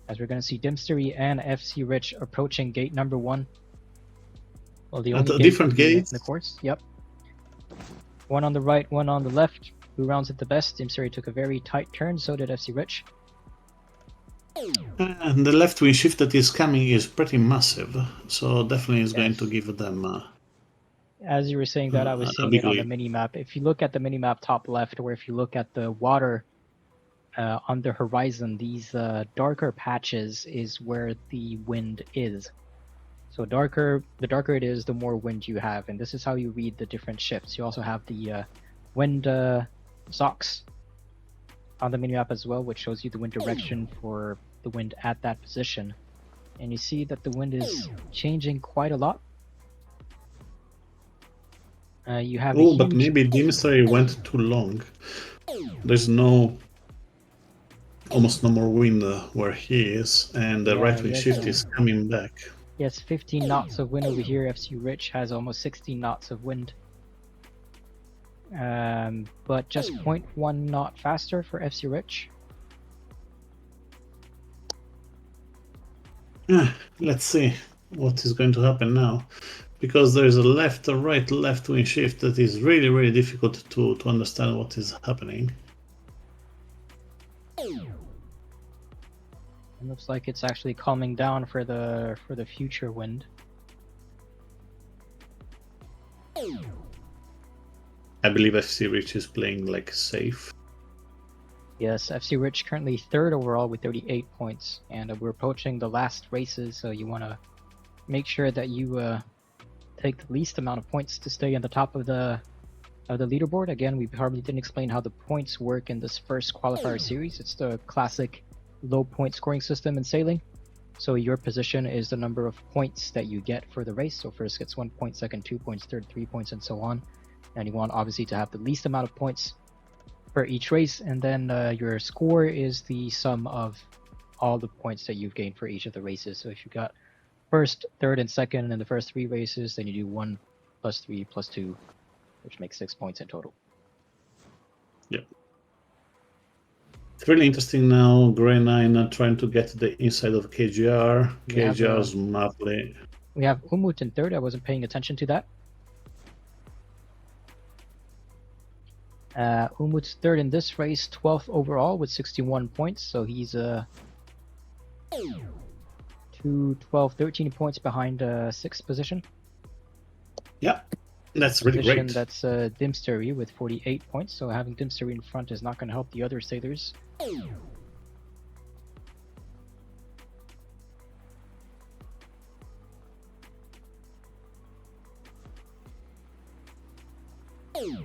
as we're gonna see Dimstery and FC Rich approaching gate number 1. Well, the only different gates in the course. Yep. One on the right, one on the left. Who rounds it the best? Dimstery took a very tight turn, so did FC Rich. And the left wing shift that is coming is pretty massive, so definitely is going to give them. As you were saying that, I was seeing it on the mini-map. If you look at the mini-map top left, or if you look at the water on the horizon, these darker patches is where the wind is. So the darker it is, the more wind you have, and this is how you read the different shifts. You also have the wind socks on the mini-map as well, which shows you the wind direction for the wind at that position. And you see that the wind is changing quite a lot. You have but maybe Dimstery went too long. There's almost no more wind where he is, and the right wing shift is coming back. Yes, 15 knots of wind over here. FC Rich has almost 16 knots of wind. But just 0.1 knot faster for FC Rich. Let's see what is going to happen now, because there is a left wing shift that is really, really difficult to understand what is happening. It looks like it's actually calming down for the future wind. I believe FC Rich is playing like safe. Yes, FC Rich currently 3rd overall with 38 points, and we're approaching the last races, so you want to make sure that you take the least amount of points to stay on the top of the leaderboard. Again, we probably didn't explain how the points work in this first qualifier series. It's the classic low point scoring system in sailing. So your position is the number of points that you get for the race. So first gets 1 point, second 2 points, third 3 points, and so on. And you want obviously to have the least amount of points for each race, and then your score is the sum of all the points that you've gained for each of the races. So if you got first, third, and second in the first 3 races, then you do 1 plus 3 plus 2, which makes 6 points in total. Yep. It's really interesting now. Grey 9 trying to get the inside of KGR. KGR's lovely. We have Umut in 3rd. I wasn't paying attention to that. Umut's 3rd in this race, 12th overall with 61 points. So he's 12, 13 points behind 6th position. Yeah, that's really great. That's Dimstery with 48 points. So having Dimstery in front is not going to help the other sailors.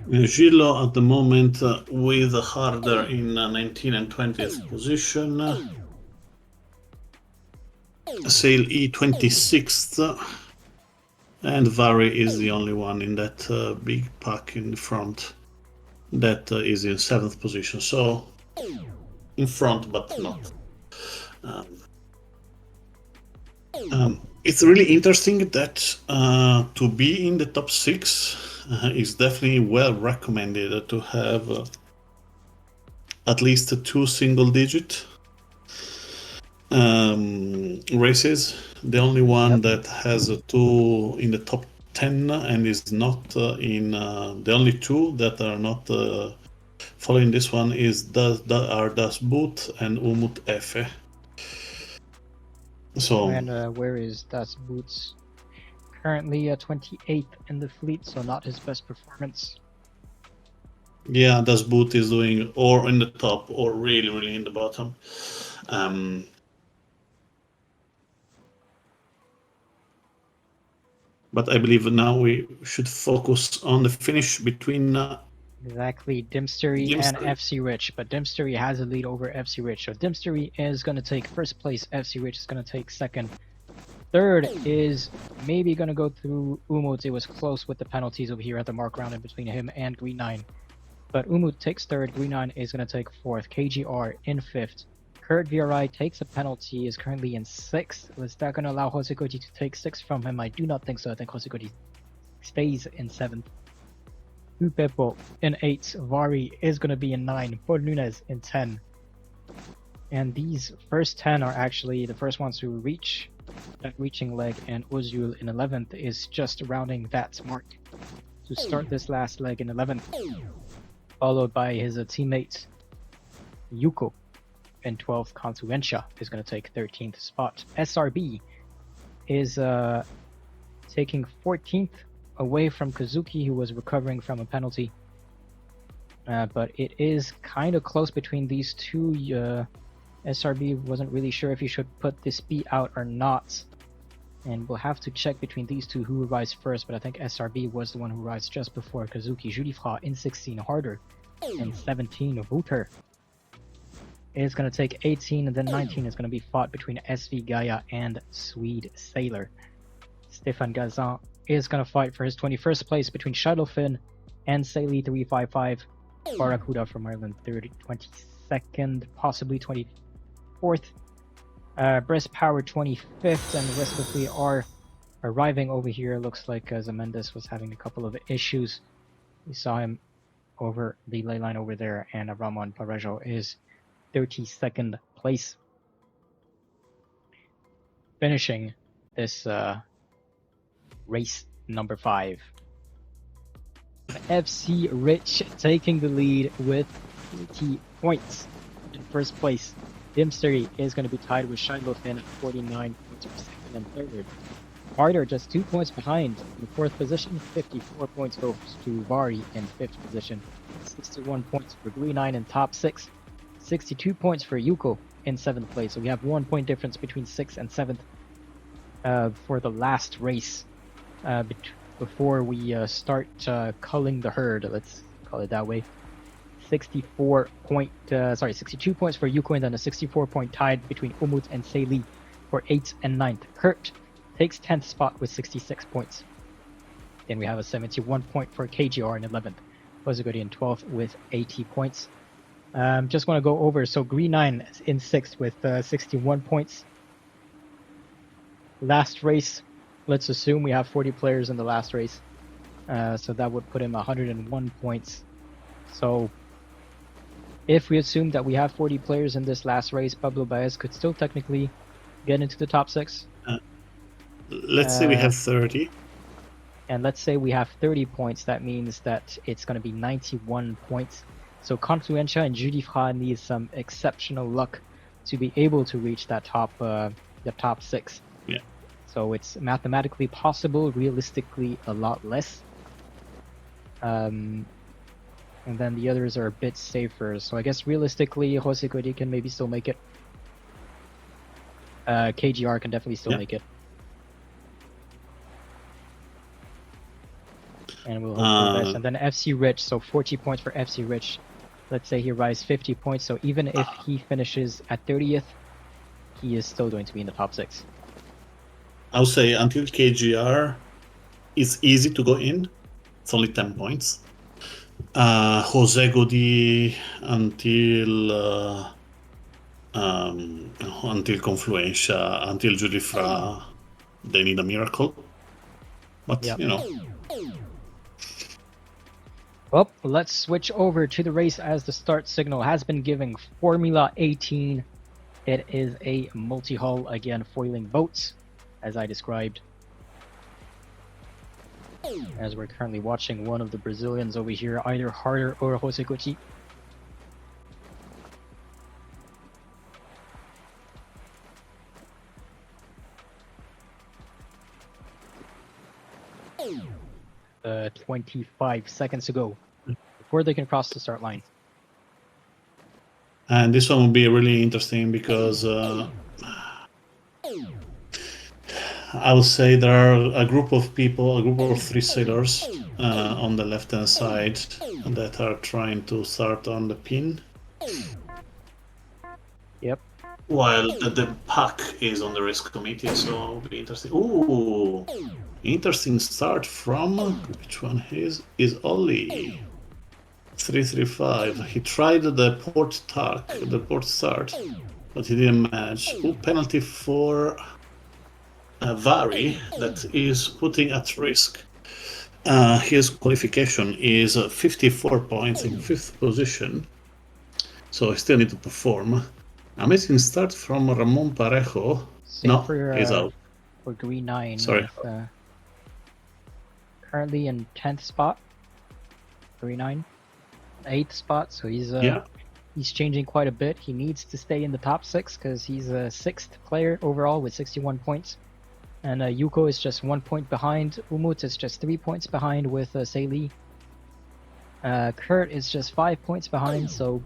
Gillo at the moment with Harder in 19th and 20th position. Sail E26th, and Vary is the only one in that big pack in the front that is in 7th position. So in front, but not. It's really interesting that to be in the top 6 is definitely well recommended to have at least 2 single-digit races. The only one that has 2 in the top 10 and is not in the only 2 that are not following this one is Das Boot and Umut Efe. So And where is Das Boots? Currently 28th in the fleet, so not his best performance. yeah, Das Boot is doing or in the top or really in the bottom. But I believe now we should focus on the finish between Exactly, Dimstery and FC Rich, but Dimstery has a lead over FC Rich. So Dimstery is going to take first place, FC Rich is going to take second. Third is maybe going to go through Umut. It was close with the penalties over here at the mark round in between him and Green 9. But Umut takes third, Green 9 is going to take fourth, KGR in fifth. Kurt VRI takes a penalty, is currently in sixth. Was that going to allow Hosekoti to take sixth from him? I do not think so. I think Hosekoti stays in seventh. Upepo in 8, Vari is going to be in 9, Paul Nunes in 10. And these first 10 are actually the first ones who reach that reaching leg, and Ozul in 11th is just rounding that mark to start this last leg in 11th, followed by his teammate Yuko in 12th. Consuencia is going to take 13th spot. SRB is taking 14th away from Kazuki, who was recovering from a penalty. But it is kind of close between these two. SRB wasn't really sure if he should put this beat out or not. And we'll have to check between these two who arrives first, but I think SRB was the one who arrives just before Kazuki. Judifra in 16, Harder in 17, Wouter is going to take 18, and then 19 is going to be fought between SV Gaia and Swede Sailor. Stefan Gazan is going to fight for his 21st place between Shadowfin and Saily 355. Barracuda from Ireland, 22nd, possibly 24th. Breast Power 25th, and the rest of the fleet are arriving over here. Looks like Zemendes was having a couple of issues. We saw him over the ley line over there, and Ramon Parejo is 32nd place. Finishing this race number 5. FC Rich taking the lead with 80 points in first place. Dimstery is going to be tied with Shiloh-Finn at 49 points for second and third. Harder just 2 points behind in fourth position. 54 points goes to Vari in fifth position. 61 points for Green 9 in top 6. 62 points for Yuko in 7th place. So we have 1 point difference between 6th and 7th for the last race before we start culling the herd. Let's call it that way. 62 points for Yuko, and then a 64 point tied between Umut and Seili for 8th and 9th. Kurt takes 10th spot with 66 points. Then we have a 71 point for KGR in 11th. Hosegori in 12th with 80 points. Just want to go over, so Green 9 is in 6th with 61 points. Last race, let's assume we have 40 players in the last race. So that would put him 101 points. So if we assume that we have 40 players in this last race, Pablo Baez could still technically get into the top 6. Let's say we have 30. And let's say we have 30 points. That means that it's going to be 91 points. So Confluencia and Judifra need some exceptional luck to be able to reach that the top 6. Yeah. So it's mathematically possible, realistically a lot less. And then the others are a bit safer. So I guess realistically, Hosekori can maybe still make it. KGR can definitely still make it. And we'll hope for the best. And then FC Rich, so 40 points for FC Rich. Let's say he arrives 50 points. So even if he finishes at 30th, he is still going to be in the top 6. I would say until KGR, it's easy to go in. It's only 10 points. Jose Godi until Confluencia, until Judifra, they need a miracle. But, you know. Well, let's switch over to the race as the start signal has been giving. Formula 18. It is a multi-hull, again, foiling boats, as I described. As we're currently watching one of the Brazilians over here, either Harder or Hosekoti. 25 seconds to go before they can cross the start line. And this one will be really interesting because I would say there are a group of 3 sailors on the left-hand side that are trying to start on the pin. Yep. While the pack is on the risk committee, so it'll be interesting. Ooh, interesting start from, which one is Ollie. 335. He tried the port start, but he didn't manage. Ooh, penalty for Vari that is putting at risk. His qualification is 54 points in 5th position, so he still need to perform. Amazing start from Ramon Parejo. Same for, he's out. For Green 9. Sorry. With, currently in 10th spot. Green 9. 8th spot, so he's changing quite a bit. He needs to stay in the top 6 because he's a 6th player overall with 61 points. And Yuko is just 1 point behind. Umut is just 3 points behind with Seili. Kurt is just 5 points behind, so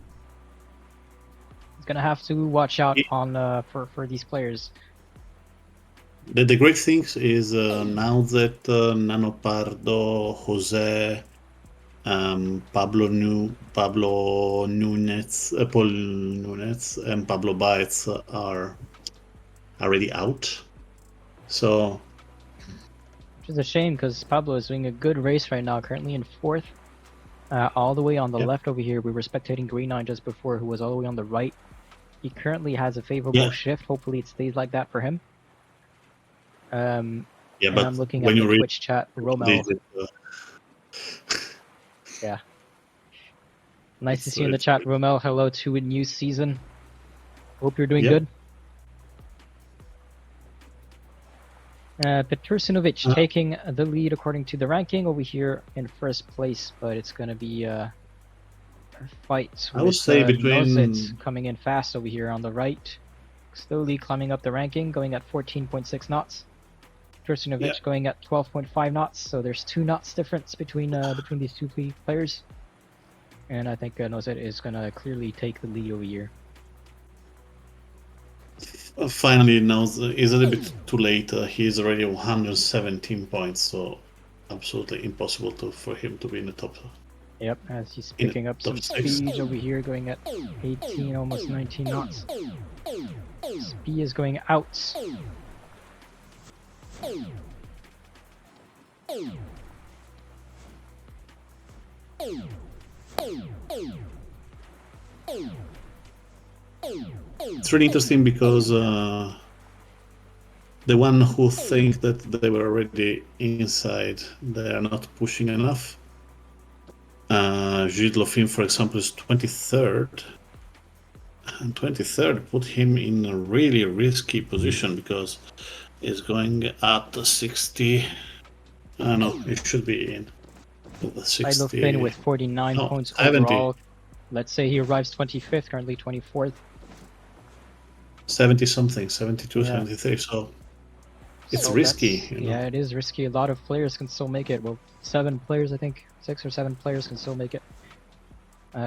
he's gonna have to watch out on for these players. The great thing is now that Nano Pardo, Jose, Pablo Nunez, Paul Nunez, and Pablo Baez are already out. So, which is a shame because Pablo is doing a good race right now, currently in 4th. All the way on the left over here, we were spectating Green 9 just before, who was all the way on the right. He currently has a favorable shift. Hopefully it stays like that for him. But I'm looking at the Twitch chat, Romel. Yeah. Nice to see you in the chat, Romel. Hello to a new season. Hope you're doing good. Petrushinovic taking the lead according to the ranking over here in 1st place, but it's going to be a fight with Nozit coming in fast over here on the right, slowly climbing up the ranking, going at 14.6 knots. Petrushinovic going at 12.5 knots, so there's 2 knots difference between these two players, and I think Nozit is going to clearly take the lead over here. Finally, now it's a little bit too late. He's already 117 points, so absolutely impossible for him to be in the top. Yep, as he's picking up some speed over here, going at 18, almost 19 knots. Speed is going out. It's really interesting because the one who think that they were already inside, they are not pushing enough. Gilles Lofin, for example, is 23rd. And 23rd put him in a really risky position because he's going at 60. No, it should be in 60. Lofin with 49 points overall. Let's say he arrives 25th, currently 24th. 70 something, 72, 73, so it's risky. Yeah, it is risky. A lot of players can still make it. Well, 7 players, I think. 6 or 7 players can still make it.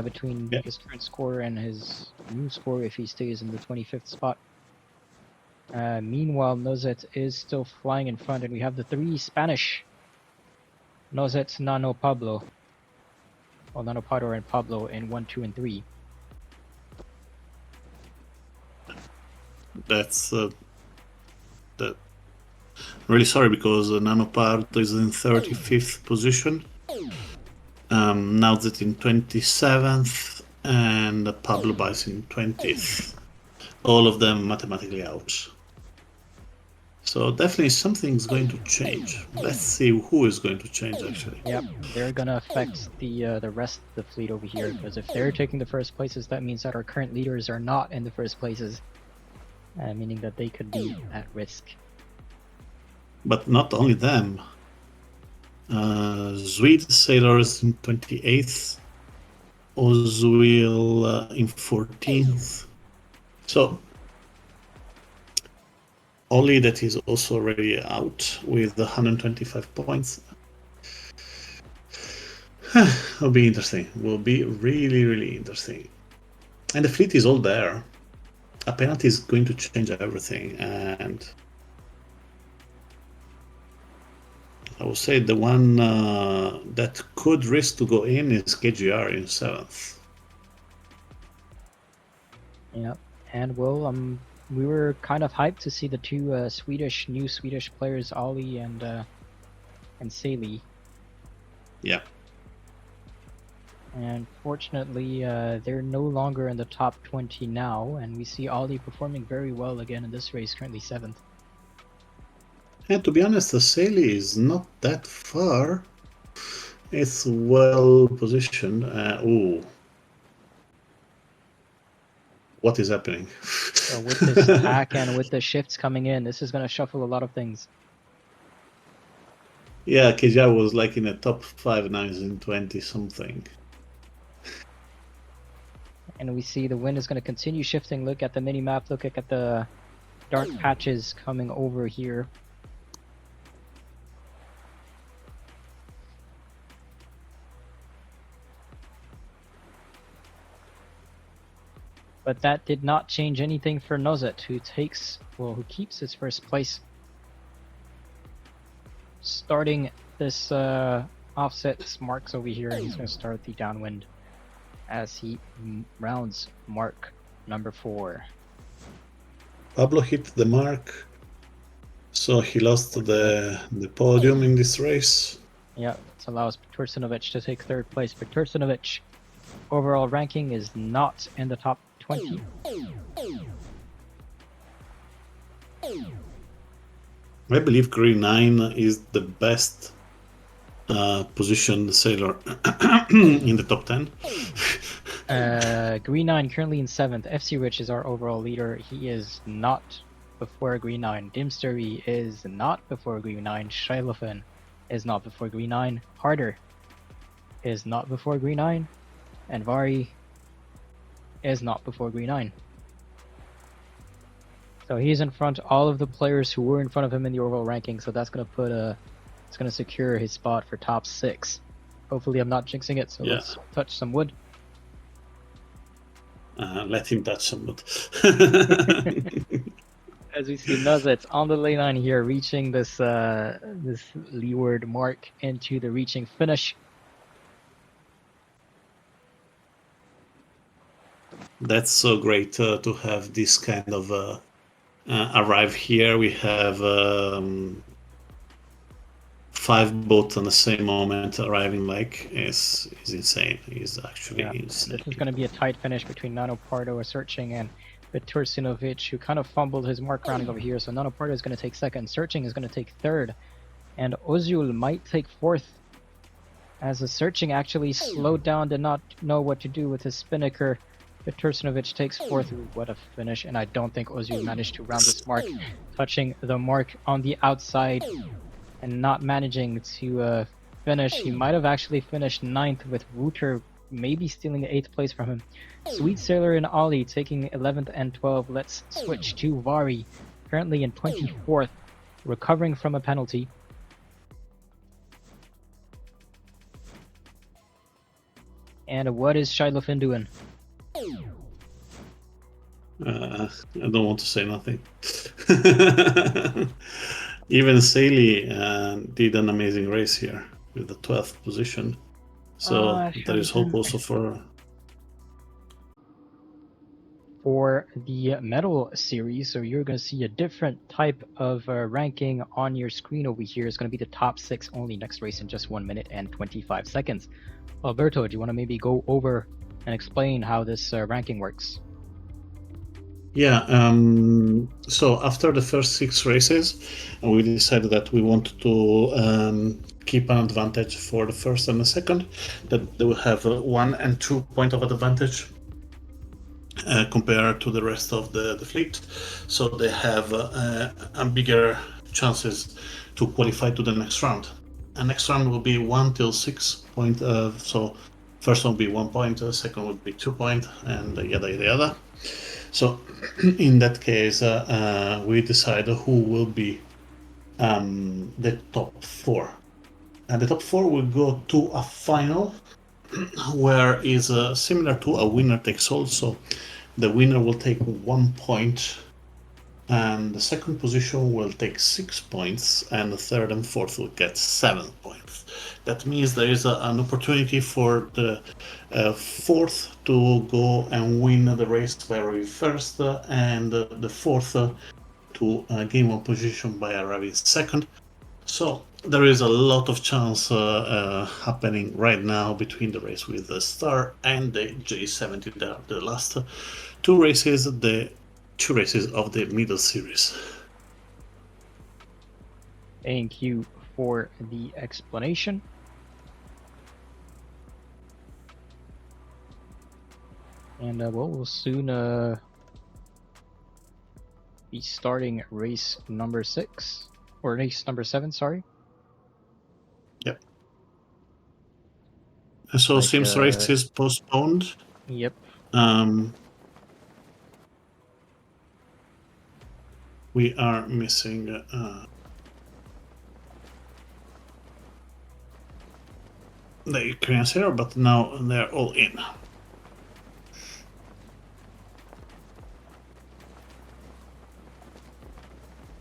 Between his current score and his new score if he stays in the 25th spot. Meanwhile, Nozet is still flying in front, and we have the 3 Spanish. Nozet, Nano, Pablo. Well, Nano Pador and Pablo in 1, 2, and 3. That's that. Really sorry because Nano Pardo is in 35th position. Now that in 27th, and Pablo Baez in 20th. All of them mathematically out. So definitely something's going to change. Let's see who is going to change actually. Yep, they're gonna affect the rest of the fleet over here, because if they're taking the first places, that means that our current leaders are not in the first places, meaning that they could be at risk. But not only them. Swede sailors in 28th, Oswil in 14th. So Ollie that is also already out with 125 points. It'll be interesting. Will be really, really interesting. And the fleet is all there. A penalty is going to change everything, and I would say the one that could risk to go in is KGR in 7th. Yeah, and well, we were kind of hyped to see the two new Swedish players, Ali and Saley. Yeah. And fortunately, they're no longer in the top 20 now, and we see Ali performing very well again in this race, currently 7th. And to be honest, the Saley is not that far. It's well positioned. Ooh. What is happening? So with this tack and with the shifts coming in, this is going to shuffle a lot of things. Yeah, KGR was like in the top 5 nines in 20 something. And we see the wind is going to continue shifting. Look at the mini map. Look at the dark patches coming over here. But that did not change anything for Nozet, who keeps his first place. Starting this offset marks over here, and he's going to start the downwind as he rounds mark number 4. Pablo hit the mark, so he lost the podium in this race. Yeah, this allows Tursunovic to take 3rd place, but Tursunovic overall ranking is not in the top 20. I believe Green 9 is the best positioned sailor in the top 10. Green 9 currently in 7th. FC Rich is our overall leader. He is not before Green 9. Dimstery is not before Green 9. Shilofen is not before Green 9. Harder is not before Green 9. And Vari is not before Green 9. So he's in front all of the players who were in front of him in the overall ranking, so that's going to it's going to secure his spot for top 6. Hopefully I'm not jinxing it, so let's touch some wood. Let him touch some wood. As we see Nuzets on the lane line here, reaching this leeward mark into the reaching finish. That's so great to have this kind of arrive here. We have 5 boats on the same moment arriving. Like is insane. Is actually insane. This is going to be a tight finish between Nano Pardo searching and Tursunovic, who kind of fumbled his mark rounding over here. So Nano Pardo is going to take 2nd, Searching is going to take 3rd, and Ozul might take 4th. As the Searching actually slowed down, did not know what to do with his spinnaker. Tursunovic takes 4th. Ooh, what a finish, and I don't think Ozul managed to round this mark, touching the mark on the outside and not managing to finish. He might have actually finished 9th, with Wouter maybe stealing the 8th place from him. Sweet Sailor and Ali taking 11th and 12th. Let's switch to Vari, currently in 24th, recovering from a penalty. And what is Shilofen doing? I don't want to say nothing. Even Saley did an amazing race here with the 12th position. So there is hope also for the medal series. So you're going to see a different type of ranking on your screen over here. It's going to be the top 6 only next race in just 1 minute and 25 seconds. Alberto, do you want to maybe go over and explain how this ranking works? Yeah, so after the first 6 races, we decided that we wanted to keep an advantage for the first and the second, that they will have 1 and 2 point of advantage compared to the rest of the fleet. So they have a bigger chances to qualify to the next round. And next round will be 1 till 6 point. So first one will be 1 point, second would be 2 point, and yada yada yada. So in that case, we decide who will be the top 4 And the top 4 will go to a final, where is similar to a winner takes all. So the winner will take 1 point, and the second position will take 6 points, and the third and fourth will get 7 points. That means there is an opportunity for the fourth to go and win the race by arriving first, and the fourth to gain one position by arriving second. So there is a lot of chance happening right now between the race with the Star and the J70. They are the last two races, the 2 races of the middle series. Thank you for the explanation. And well, we'll soon be starting race number 6, or race number 7, sorry. Yep. So Sims race is postponed. Yep. We are missing the Ukrainians here, but now they're all in.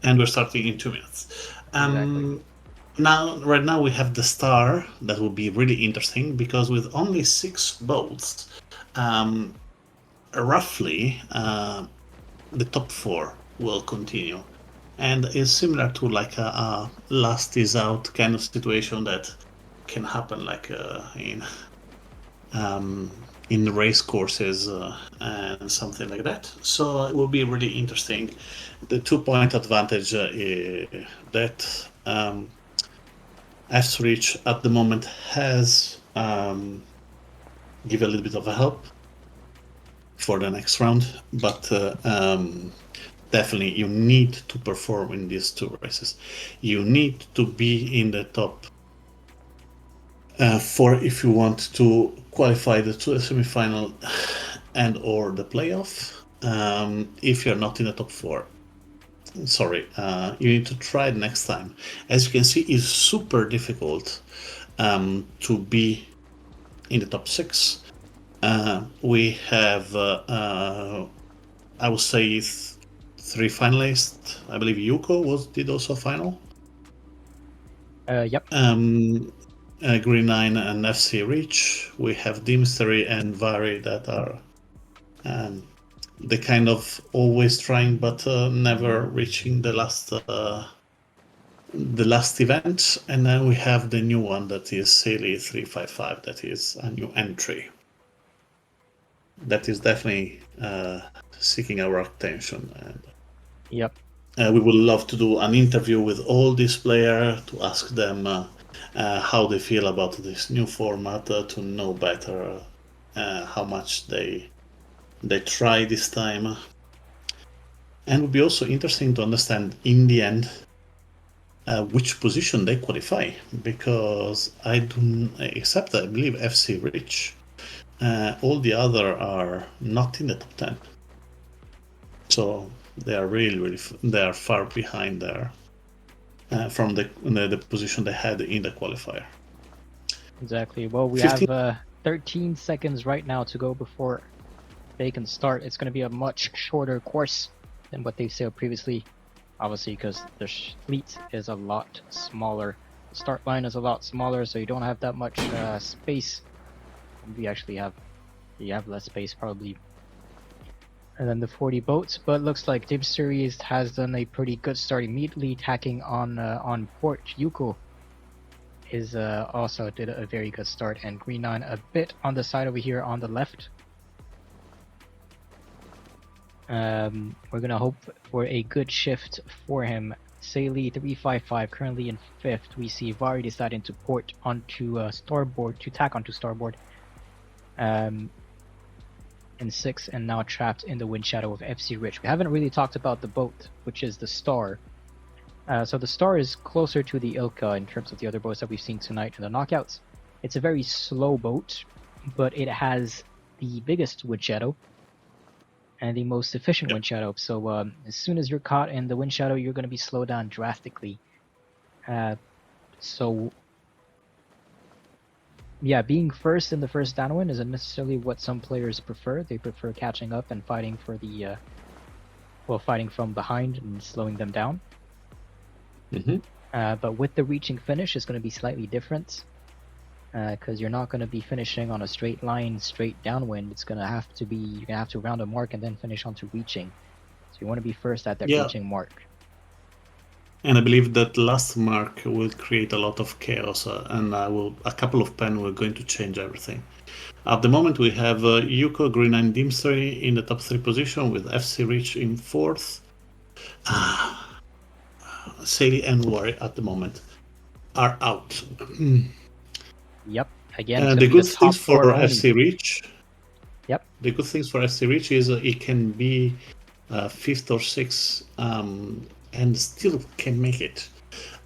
And we're starting in 2 minutes. Exactly. Right now we have the Star. That will be really interesting, because with only 6 boats, roughly the top 4 will continue, and it's similar to like a last is out kind of situation that can happen like in race courses and something like that. So it will be really interesting. The 2-point advantage that F-Reach at the moment has give a little bit of a help for the next round, but definitely you need to perform in these 2 races. You need to be in the top 4 if you want to qualify to the semifinal and or the playoff. If you're not in the top 4, sorry, you need to try next time. As you can see, it's super difficult to be in the top 6. We have, I would say, 3 finalists. I believe Yuko did also final. Yep. Green 9 and FC Reach. We have Dimstery and Vari that are the kind of always trying but never reaching the last event. And then we have the new one that is Saley 355. That is a new entry. That is definitely seeking our attention. And Yep. We would love to do an interview with all these players to ask them how they feel about this new format, to know better how much they try this time. And it would be also interesting to understand in the end which position they qualify, because I believe FC Rich, all the other are not in the top 10. So they are really they are far behind there from the position they had in the qualifier. Exactly. Well, we 15. have 13 seconds right now to go before they can start. It's going to be a much shorter course than what they've sailed previously, obviously, because their fleet is a lot smaller. The start line is a lot smaller, so you don't have that much space. We actually have less space probably than the 40 boats, but looks like Dib Series has done a pretty good start immediately, tacking on port. Yuko is also did a very good start, and Green 9 a bit on the side over here on the left. We're gonna hope for a good shift for him. Saley 355 currently in 5th. We see Vari deciding to port onto starboard, to tack onto starboard. In 6th, and now trapped in the wind shadow of FC Rich. We haven't really talked about the boat, which is the Star. So the Star is closer to the Ilka in terms of the other boats that we've seen tonight in the knockouts. It's a very slow boat, but it has the biggest wind shadow and the most efficient wind shadow. So as soon as you're caught in the wind shadow, you're going to be slowed down drastically. So Yeah, being first in the first downwind isn't necessarily what some players prefer. They prefer catching up and fighting for the fighting from behind and slowing them down. But with the reaching finish, it's going to be slightly different because you're not going to be finishing on a straight line, straight downwind. It's going to have to be, you're going to have to round a mark and then finish onto reaching. So you want to be first at that reaching mark. And I believe that last mark will create a lot of chaos, and a couple of pen will going to change everything. At the moment, we have Yuko, Green 9 Dimsary in the top 3 position with FC Rich in 4th. Sadie and Worry at the moment are out. Yep. Again, the good things for only. FC Rich. Yep. The good things for FC Rich is it can be 5th or 6th and still can make it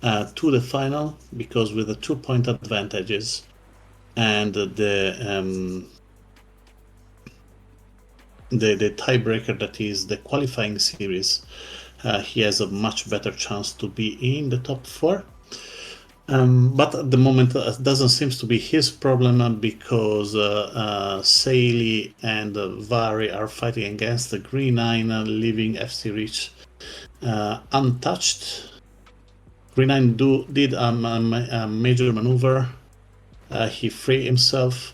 to the final, because with the 2-point advantages and the tiebreaker that is the qualifying series, he has a much better chance to be in the top 4. But at the moment, it doesn't seem to be his problem, because Saily and Vari are fighting against the Green 9, leaving FC Rich untouched. Green 9 did a major maneuver. He freed himself,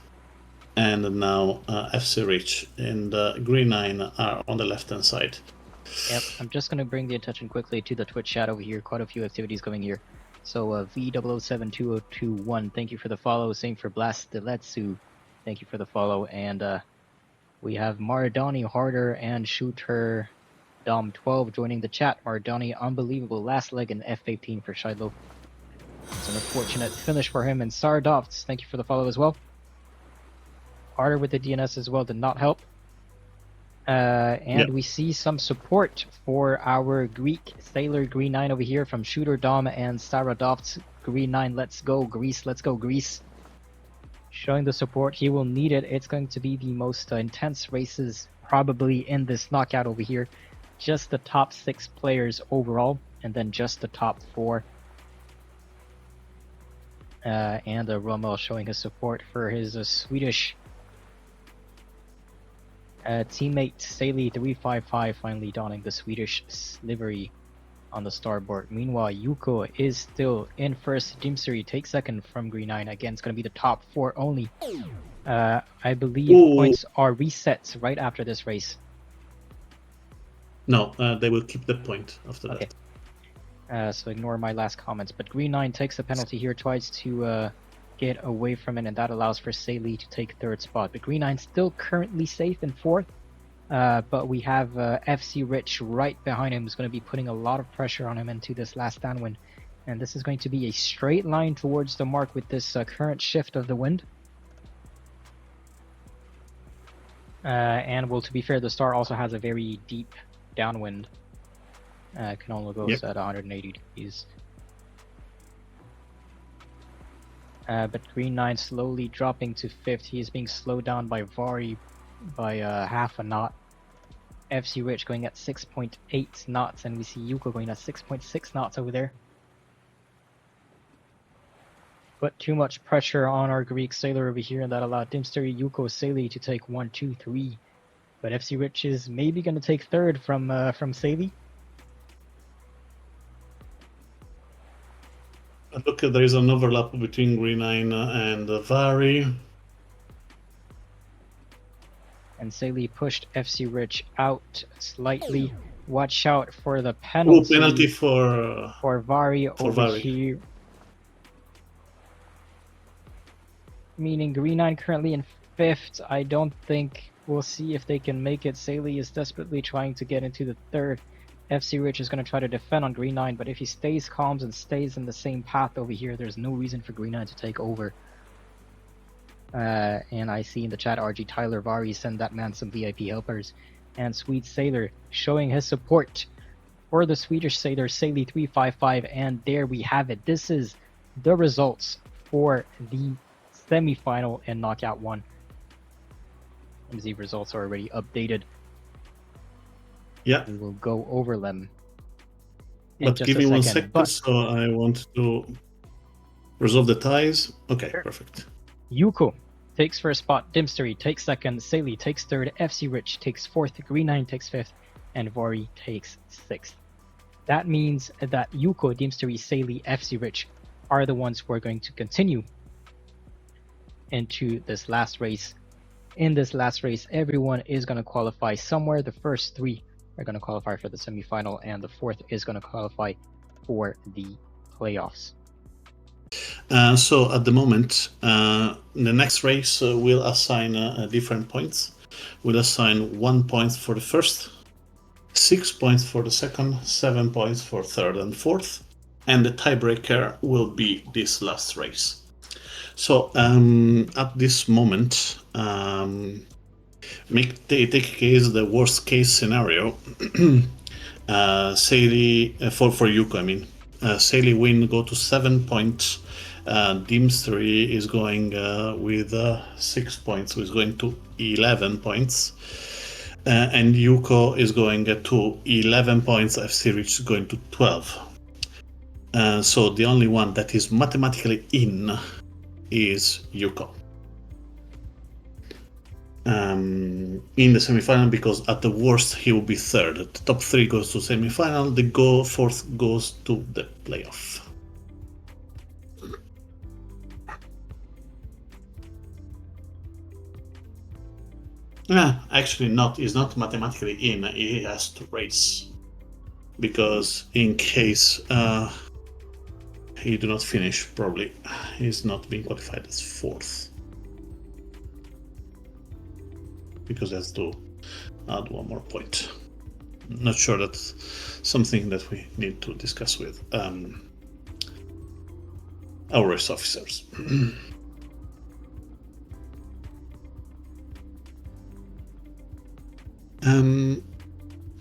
and now FC Rich and Green 9 are on the left-hand side. Yep, I'm just going to bring the attention quickly to the Twitch chat over here. Quite a few activities going here. So V0072021, thank you for the follow. Same for Blast Deletsu, thank you for the follow. And we have Maradani Harder and Shooter Dom12 joining the chat. Maradani, unbelievable last leg in F15 for Shiloh. It's an unfortunate finish for him. And Sardofts, thank you for the follow as well. Harder with the DNS as well did not help. And we see some support for our Greek Sailor Green 9 over here from Shooter Dom and Saradovts. Green 9, let's go Greece, let's go Greece. Showing the support, he will need it. It's going to be the most intense races probably in this knockout over here. Just the top 6 players overall, and then just the top 4. And Rommel showing his support for his Swedish teammate Saily 355 finally donning the Swedish livery on the starboard. Meanwhile, Yuko is still in first. Dimsary takes second from Green 9. Again, it's going to be the top 4 only. I believe points are reset right after this race. No, they will keep the point after that. So ignore my last comments. But Green 9 takes a penalty here twice to get away from it, and that allows for Saily to take third spot. But Green 9 still currently safe in fourth, but we have FC Rich right behind him, who's going to be putting a lot of pressure on him into this last downwind. And this is going to be a straight line towards the mark with this current shift of the wind. And well, to be fair, the Star also has a very deep downwind. Can only go at 180 degrees. But Green 9 slowly dropping to 5th. He is being slowed down by Vari by half a knot. FC Rich going at 6.8 knots, and we see Yuko going at 6.6 knots over there. Put too much pressure on our Greek sailor over here, and that allowed Dimsary, Yuko, Saily to take 1, 2, 3. But FC Rich is maybe going to take third from Saily. Look, there is an overlap between Green 9 and Vari. And Saily pushed FC Rich out slightly. Watch out for the penalty. Penalty for Vari over here. Meaning Green 9 currently in 5th. I don't think we'll see if they can make it. Saily is desperately trying to get into the 3rd. FC Rich is going to try to defend on Green 9, but if he stays calm and stays in the same path over here, there's no reason for Green 9 to take over. And I see in the chat RG Tyler Vari send that man some VIP helpers. And Sweet Sailor showing his support for the Swedish sailor Saily 355. And there we have it. This is the results for the semifinal in Knockout 1. The results are already updated. Yeah. We will go over them. But give me 1 second, so I want to resolve the ties. Okay, perfect. Yuko takes first spot, Dimstery takes second, Saley takes third, FC Rich takes fourth, Green 9 takes fifth, and Vori takes sixth. That means that Yuko, Dimstery, Saley, FC Rich are the ones who are going to continue into this last race. In this last race, everyone is going to qualify somewhere. The first three are going to qualify for the semifinal, and the fourth is going to qualify for the playoffs. So at the moment, the next race will assign different points. We'll assign 1 point for the first, 6 points for the second, 7 points for third and fourth, and the tiebreaker will be this last race. So at this moment, take case the worst case scenario. Saley for Yuko, I mean, Saley win, go to 7 points. Dimstery is going with 6 points, so is going to 11 points. And Yuko is going to 11 points, FC Rich is going to 12. So the only one that is mathematically in is Yuko. In the semifinal, because at the worst he will be third. The top three goes to semifinal, the fourth goes to the playoff. Actually not. He's not mathematically in. He has to race, because in case he do not finish, probably he's not being qualified as fourth, because that's to add 1 more point. Not sure that's something that we need to discuss with our race officers.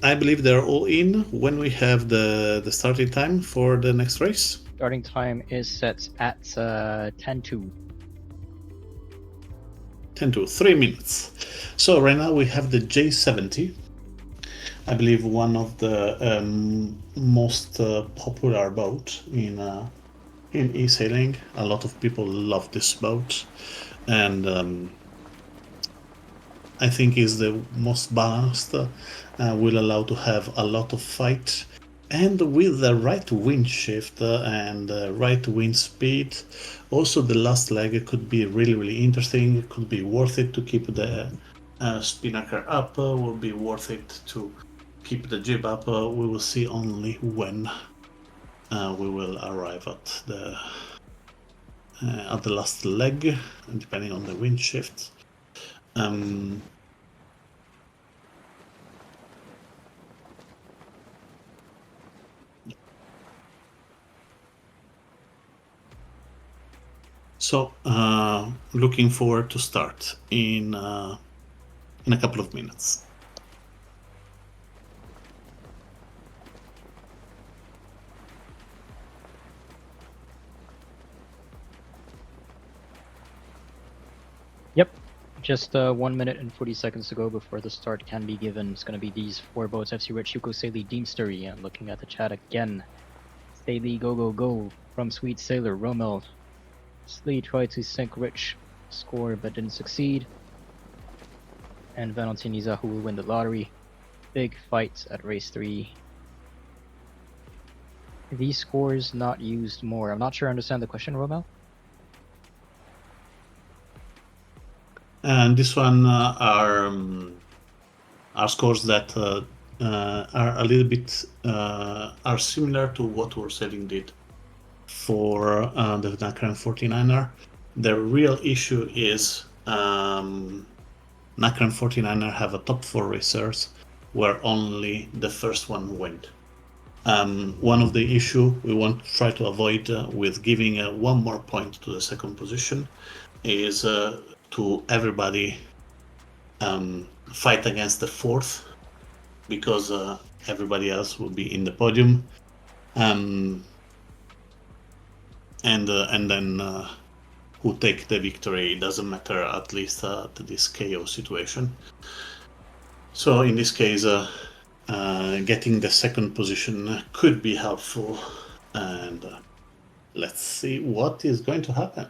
I believe they're all in when we have the starting time for the next race. Starting time is set at 10-2. 3 minutes. So right now we have the J70. I believe one of the most popular boat in eSailing. A lot of people love this boat, and I think is the most balanced. Will allow to have a lot of fight, and with the right wind shift and right wind speed, also the last leg could be really interesting. It could be worth it to keep the spinnaker up. Will be worth it to keep the jib up. We will see only when we will arrive at the last leg, depending on the wind shift. So, looking forward to start in a couple of minutes. Yep, just 1 minute and 40 seconds to go before the start can be given. It's going to be these 4 boats: FC Rich, Yuko, Saley, Deemstery. And looking at the chat again, Saley, go from Sweet Sailor, Rommel. Slee tried to sink Rich, score but didn't succeed. And Valentini Zahu will win the lottery. Big fight at race 3. These scores not used more. I'm not sure I understand the question, Rommel. And this one are scores that are a little bit are similar to what eSailing did for the Nakaran 49er. The real issue is Nakaran 49er have a top 4 racers where only the first one went. One of the issue we want to try to avoid with giving 1 more point to the second position is to everybody fight against the fourth, because everybody else will be in the podium, and then who take the victory doesn't matter, at least at this KO situation. So in this case, getting the second position could be helpful, and let's see what is going to happen.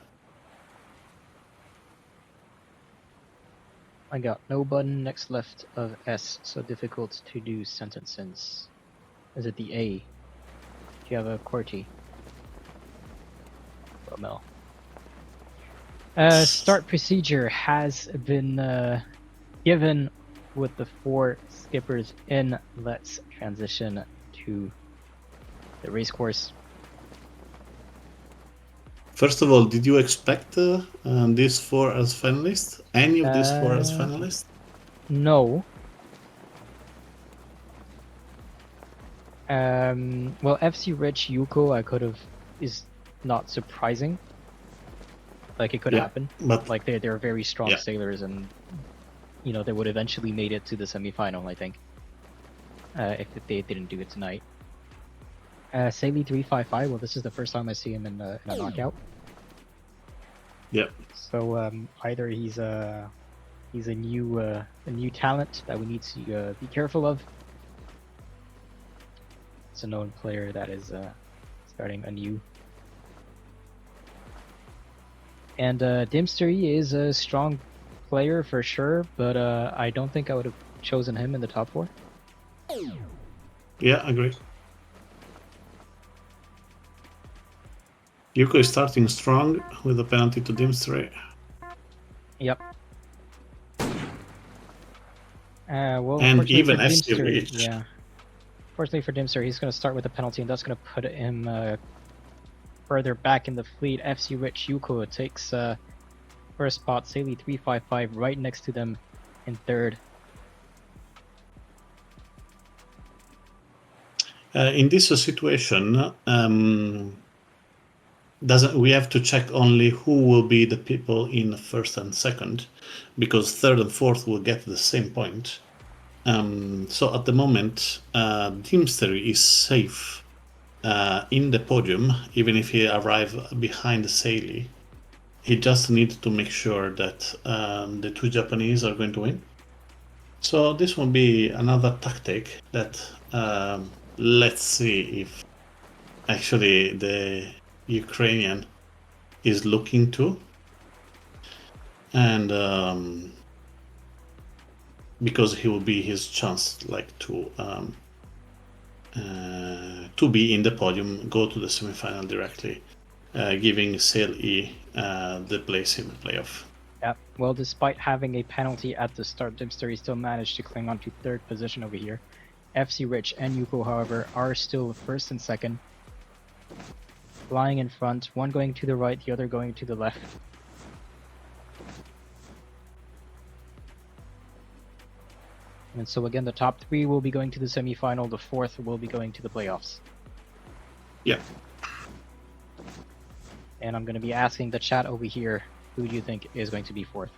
I got no button next left of S, so difficult to do sentences. Is it the A? Do you have a QWERTY? Well, start procedure has been given with the 4 skippers in. Let's transition to the race course. First of all, did you expect these 4 as finalists? Any of these 4 as finalists? No. Well, FC Rich Yuko is not surprising. Like, it could happen. But like they're very strong sailors, and they would eventually made it to the semifinal, I think. If they didn't do it tonight. Saley 355. Well, this is the first time I see him in a knockout. Yeah. So either he's a new talent that we need to be careful of. It's a known player that is starting anew. And Dimstery is a strong player for sure, but I don't think I would have chosen him in the top 4. Yeah, agree. Yuko is starting strong with a penalty to Dimstery. Yep. Well, and even for FC Dimster, Rich. yeah. Fortunately for Dimster, he's going to start with a penalty, and that's going to put him further back in the fleet. FC Rich Yuko takes first spot. Saley 355 right next to them in third. In this situation, we have to check only who will be the people in first and second, because third and fourth will get the same point. So at the moment, Dimstery is safe in the podium, even if he arrives behind Saley. He just needs to make sure that the 2 Japanese are going to win. So this will be another tactic that let's see if actually the Ukrainian is looking to. And because he will be his chance to be in the podium, go to the semifinal directly, giving Sail E the place in the playoff. Yeah, well, despite having a penalty at the start, Dimster still managed to cling on to third position over here. FC Rich and Yuko, however, are still first and second. Flying in front, one going to the right, the other going to the left. And so again, the top 3 will be going to the semifinal, the 4th will be going to the playoffs. Yeah. And I'm going to be asking the chat over here, who do you think is going to be 4th?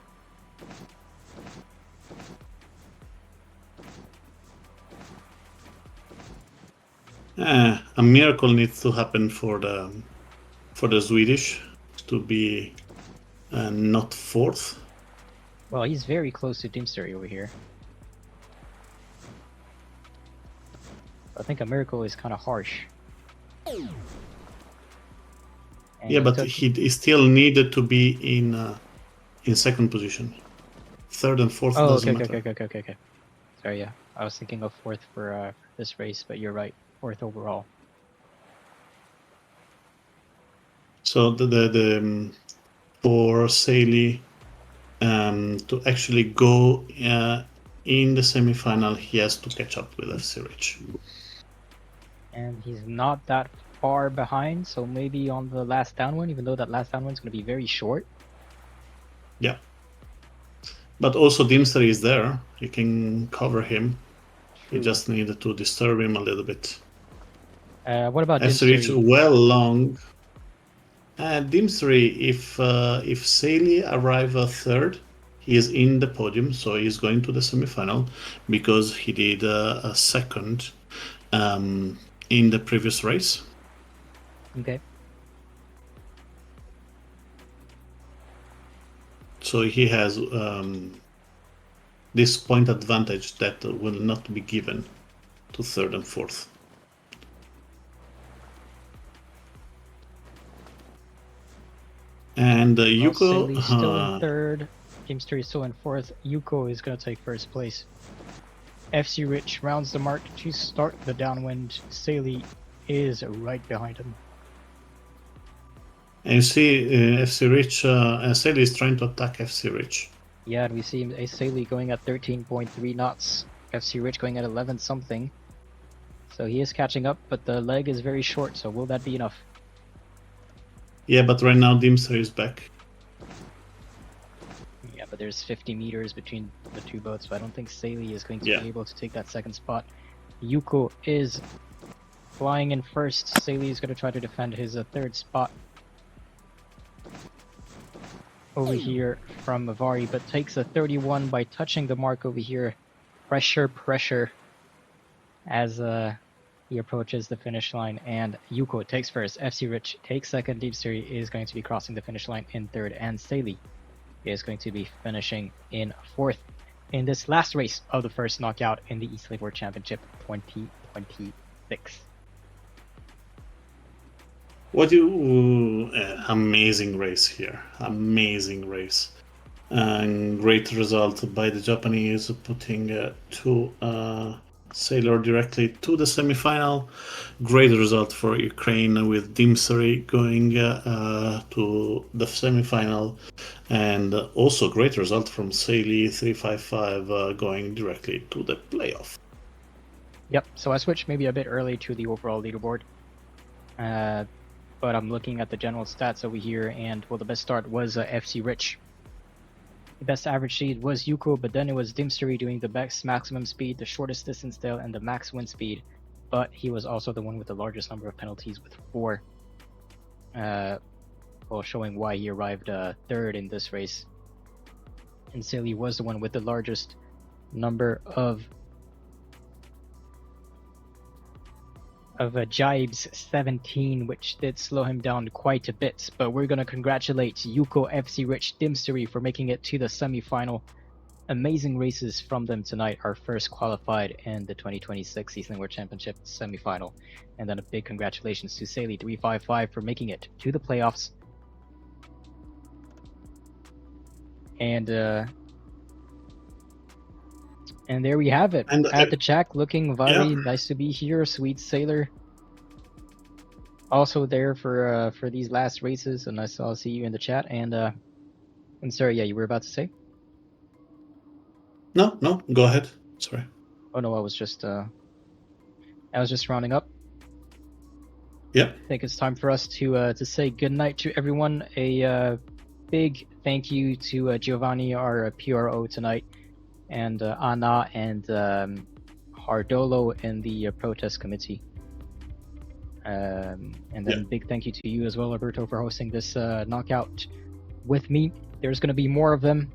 A miracle needs to happen for the Swedish to be not 4th. Well, he's very close to Dimster over here. I think a miracle is kind of harsh. And yeah, but he still needed to be in second position. Third and fourth doesn't matter. Okay. Sorry, yeah. I was thinking of 4th for this race, but you're right. 4th overall. So the for Saley to actually go in the semifinal, he has to catch up with FC Rich. And he's not that far behind, so maybe on the last down one, even though that last down one's going to be very short. Yeah. But also Dimster is there. You can cover him. True. You just needed to disturb him a little bit. What about FC Rich? Well long. Dimster, if Saley arrives third, he is in the podium, so he's going to the semifinal because he did a second in the previous race. Okay. So he has this point advantage that will not be given to third and fourth. And Yuko still in third. Team Story is still in 4th. Yuko is going to take 1st place. FC Rich rounds the mark to start the downwind. Saley is right behind him. And you see FC Rich, Saley is trying to attack FC Rich. Yeah, and we see Saley going at 13.3 knots. FC Rich going at 11 something. So he is catching up, but the leg is very short, so will that be enough? Yeah, but right now Dimster is back. Yeah, but there's 50 meters between the two boats, so I don't think Saley is going to Yeah. be able to take that 2nd spot. Yuko is flying in 1st. Saley is going to try to defend his 3rd spot over here from Mavari, but takes a 31 by touching the mark over here. Pressure as he approaches the finish line, and Yuko takes 1st. FC Rich takes 2nd. Deep Story is going to be crossing the finish line in 3rd, and Saley is going to be finishing in 4th in this last race of the first knockout in the eSailing World Championship 2026. What you amazing race here, amazing race, and great result by the Japanese, putting two sailor directly to the semifinal. Great result for Ukraine with Dimsari going to the semifinal, and also great result from Saley 355 going directly to the playoff. Yep, so I switched maybe a bit early to the overall leaderboard. But I'm looking at the general stats over here, and well, the best start was FC Rich. The best average speed was Yuko, but then it was Dimstory doing the best maximum speed, the shortest distance tail, and the max wind speed. But he was also the one with the largest number of penalties with 4. Well, showing why he arrived 3rd in this race. And Saley was the one with the largest number of jibes, 17, which did slow him down quite a bit. But we're going to congratulate Yuko, FC Rich, Dimstory for making it to the semi-final. Amazing races from them tonight. Our first qualified in the 2026 eSailing World Championship semi-final. And then a big congratulations to Saley 355 for making it to the playoffs. And there we have it. And at the Jack, looking very nice to be here. Sweet Sailor, also there for these last races, and I'll see you in the chat. And sorry, yeah, you were about to say? No, go ahead. Sorry. Oh no, I was just rounding up. Yep. I think it's time for us to say goodnight to everyone. A big thank you to Giovanni, our PRO tonight, and Anna and Hardolo in the protest committee. And then big thank you to you as well, Alberto, for hosting this knockout with me. There's going to be more of them.